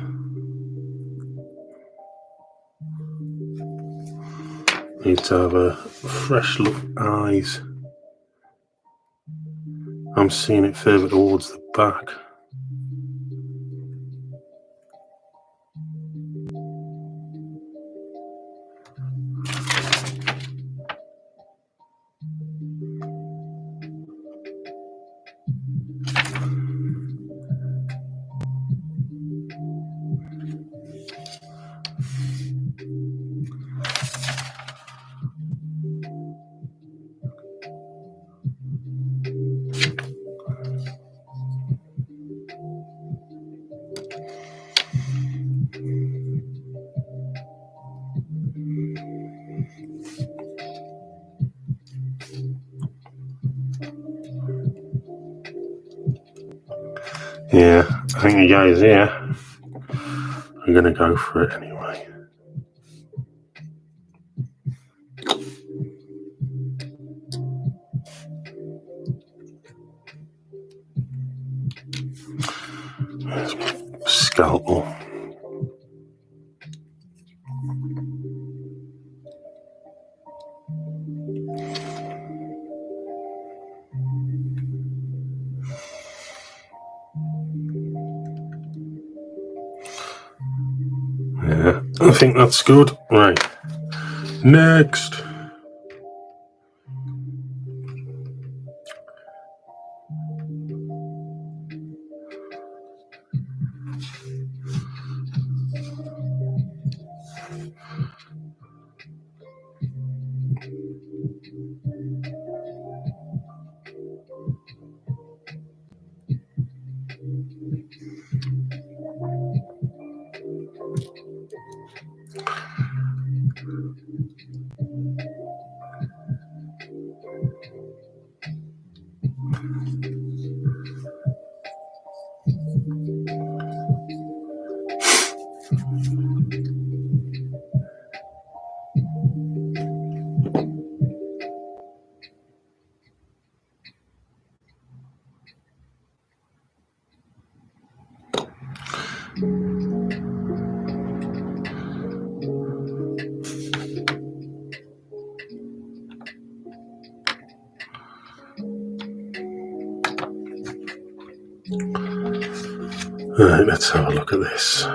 Need to have a fresh look eyes. I'm seeing it further towards the back. Yeah, I think you guys here are going to go for it anyway. There's my scalpel. Yeah, I think that's good. Right, next. Right, let's have a look at this.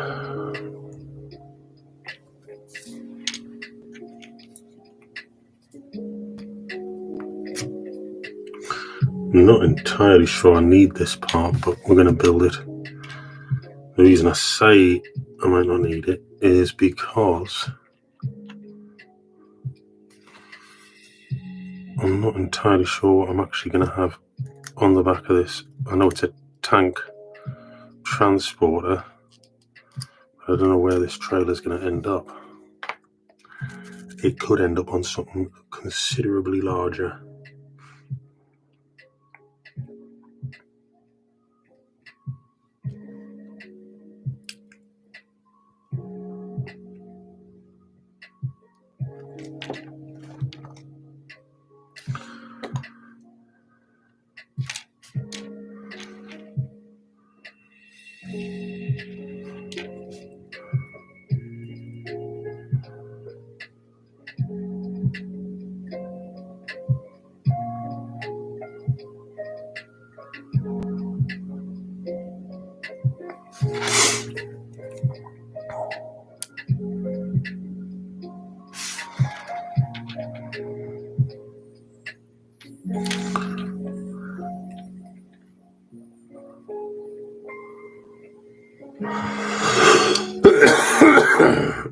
I'm not entirely sure I need this part, but we're going to build it. The reason I say I might not need it is because I'm not entirely sure what I'm actually going to have on the back of this. I know it's a tank transporter, but I don't know where this trailer is going to end up. It could end up on something considerably larger.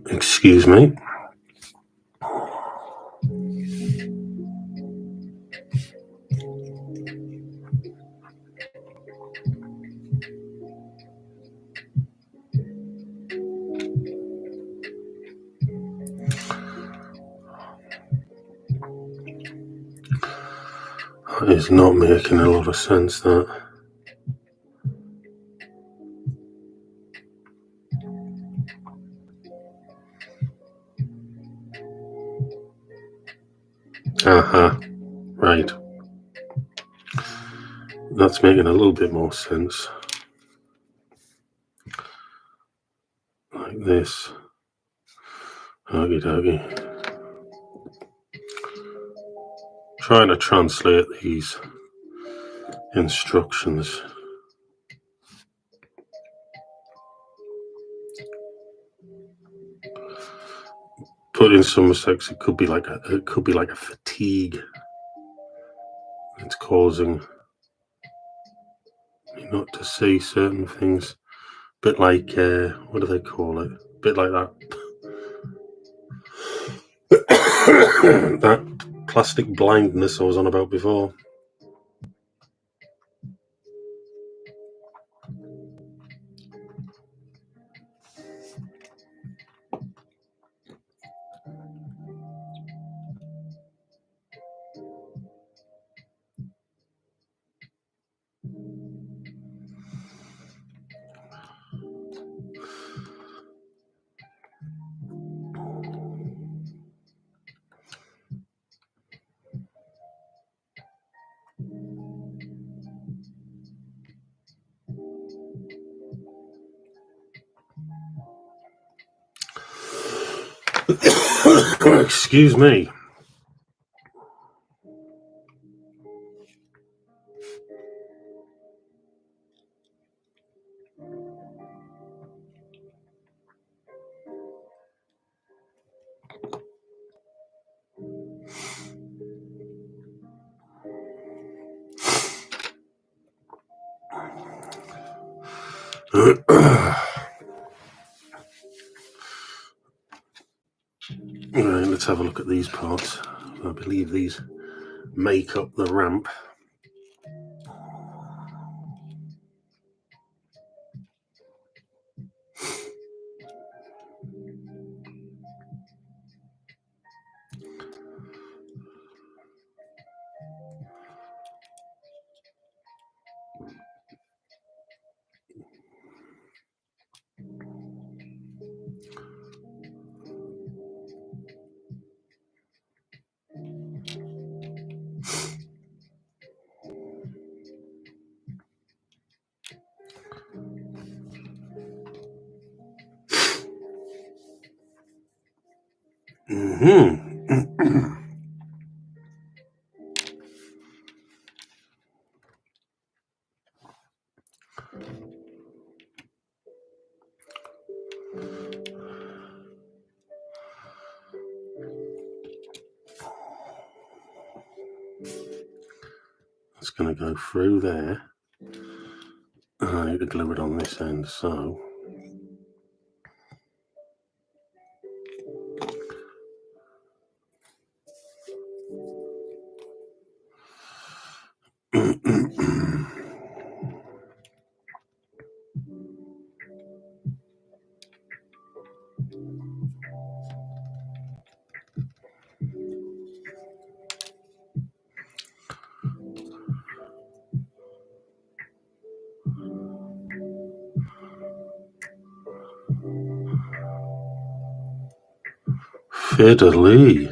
Excuse me. That is not making a lot of sense, that. Aha, right. That's making a little bit more sense. Like this. Okie dokie. trying to translate these instructions. But in some respects, it could be like a fatigue. It's causing me not to see certain things. Bit like what do they call it? Bit like that. That plastic blindness I was on about before. Excuse me. Right, let's have a look at these parts. I believe these make up the ramp. It's going to go through there. I need to glue it on this end, so fiddly.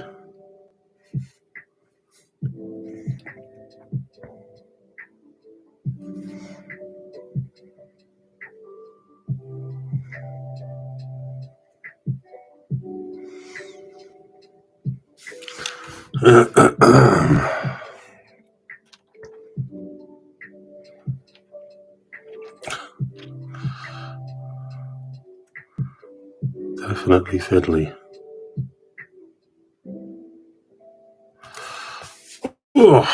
Definitely fiddly. Oh.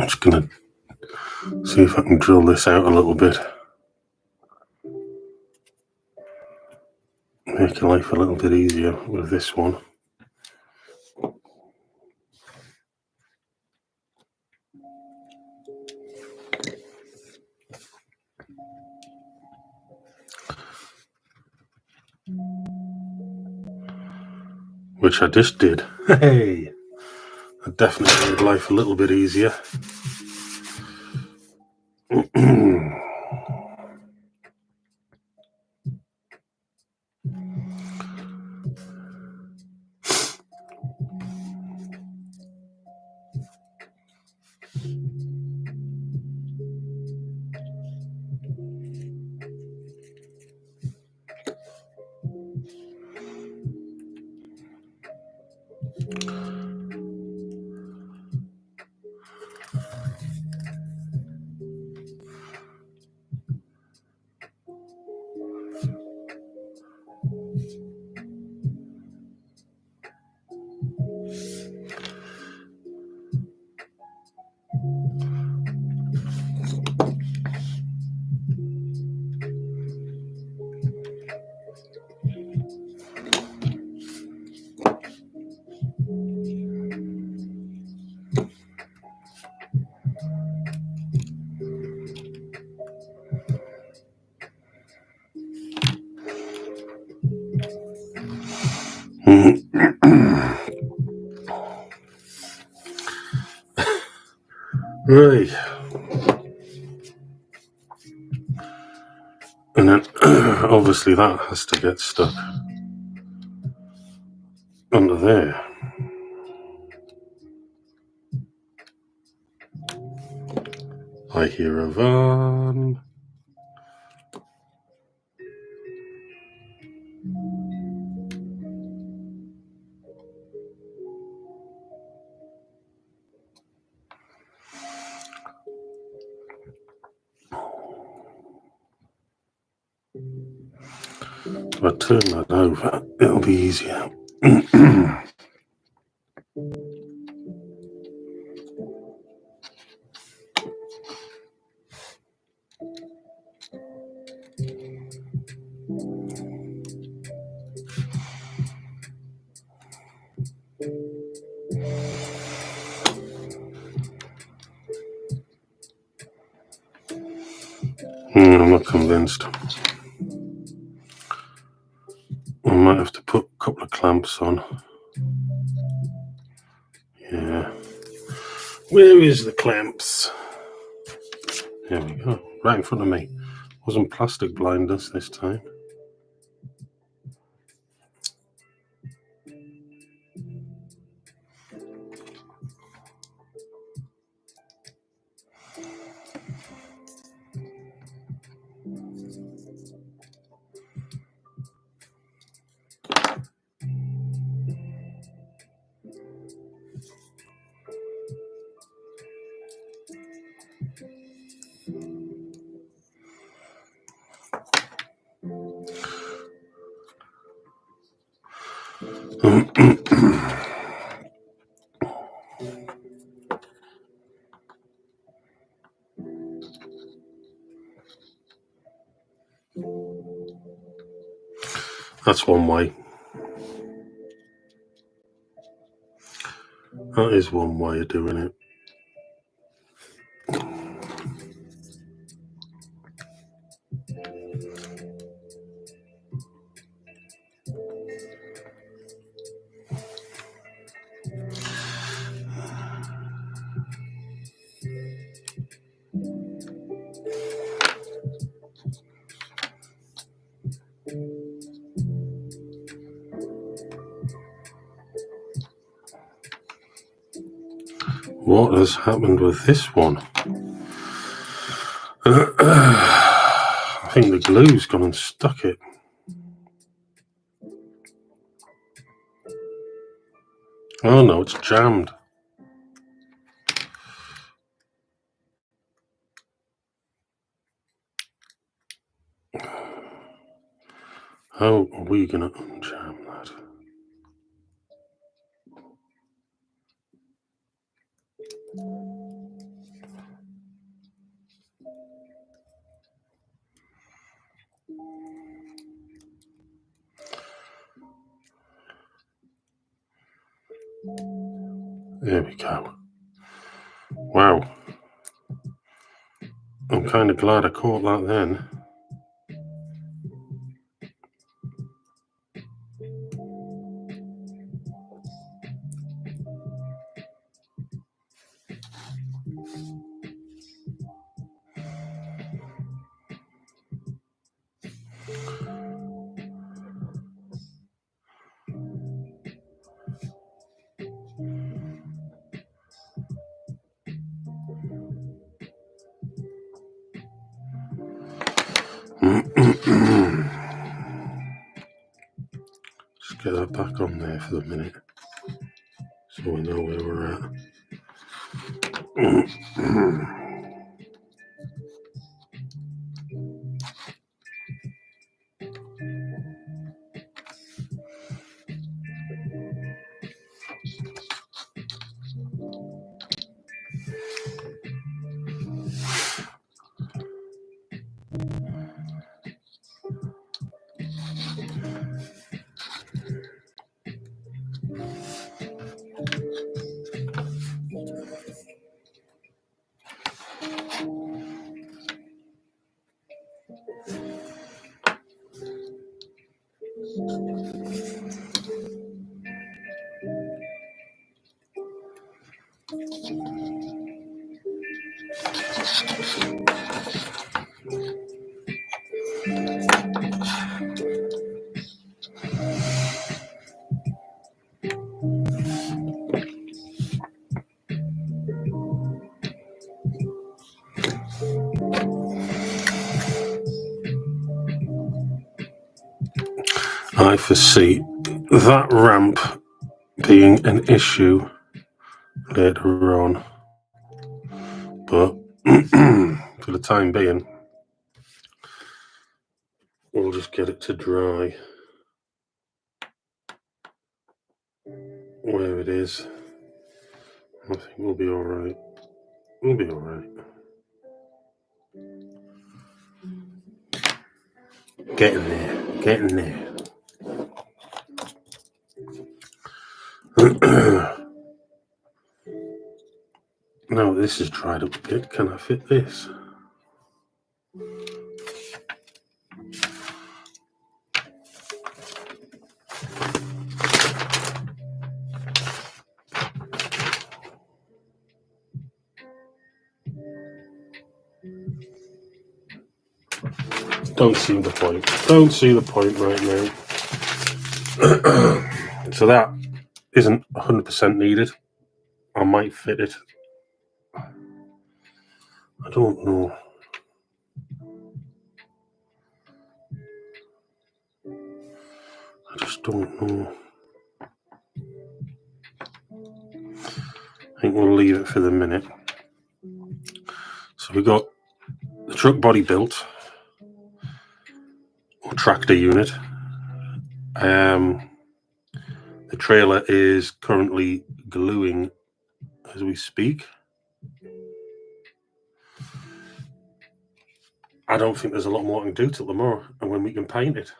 I'm just going to see if I can drill this out a little bit. make life a little bit easier with this one. Which I just did. Hey! I definitely made life a little bit easier. Right. And then obviously that has to get stuck under there. I hear a van. If I turn that over, it'll be easier. I'm not convinced. I might have to put a couple of clamps on. Yeah. Where is the clamps? There we go. Right in front of me. Wasn't plastic blinders this time. That's one way. That is one way of doing it. What has happened with this one? I think the glue's gone and stuck it. Oh no, it's jammed. How are we going to unjam that? There we go. Wow. I'm kind of glad I caught that then. Just get that back on there for the minute so we know where we're at. I foresee that ramp being an issue later on, but for the time being, we'll just get it to dry where it is. I think we'll be all right. We'll be all right. Getting there. Getting there. Now this is dried up a bit. Can I fit this? Don't see the point. Don't see the point right now. So that isn't 100% needed. I might fit it. I don't know. I just don't know. I think we'll leave it for the minute. So we got the truck body built, or tractor unit. The trailer is currently gluing as we speak. I don't think there's a lot more I can do till tomorrow and when we can paint it.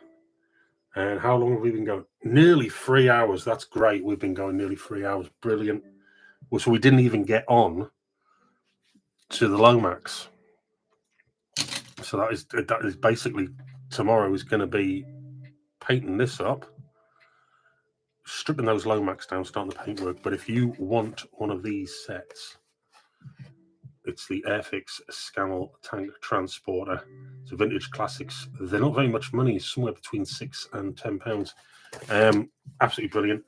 And how long have we been going? Nearly 3 hours. That's great. We've been going nearly 3 hours. Brilliant. Well, so we didn't even get on to the Lomax. So that is basically tomorrow is going to be painting this up, stripping those Lomax down, starting the paintwork. But if you want one of these sets, it's the Airfix Scannel Tank Transporter. It's a vintage classics. They're not very much money, somewhere between £6 and £10. Absolutely brilliant.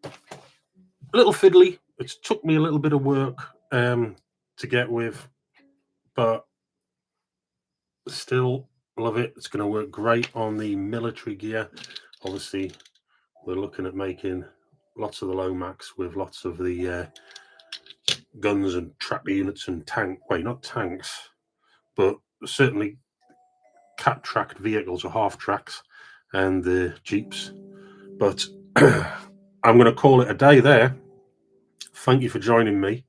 A little fiddly. It's took me a little bit of work to get with, but still love it. It's going to work great on the military gear. Obviously, we're looking at making lots of the Lomax with lots of the guns and tractor units and not tanks, but certainly cat-tracked vehicles or half-tracks and the Jeeps. But I'm going to call it a day there. Thank you for joining me.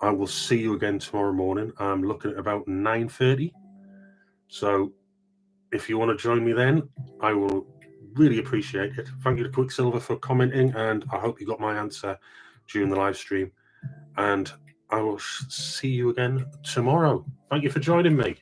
I will see you again tomorrow morning. I'm looking at about 9:30. So if you want to join me then, I will really appreciate it. Thank you to Quicksilver for commenting, and I hope you got my answer during the live stream. And I will see you again tomorrow. Thank you for joining me.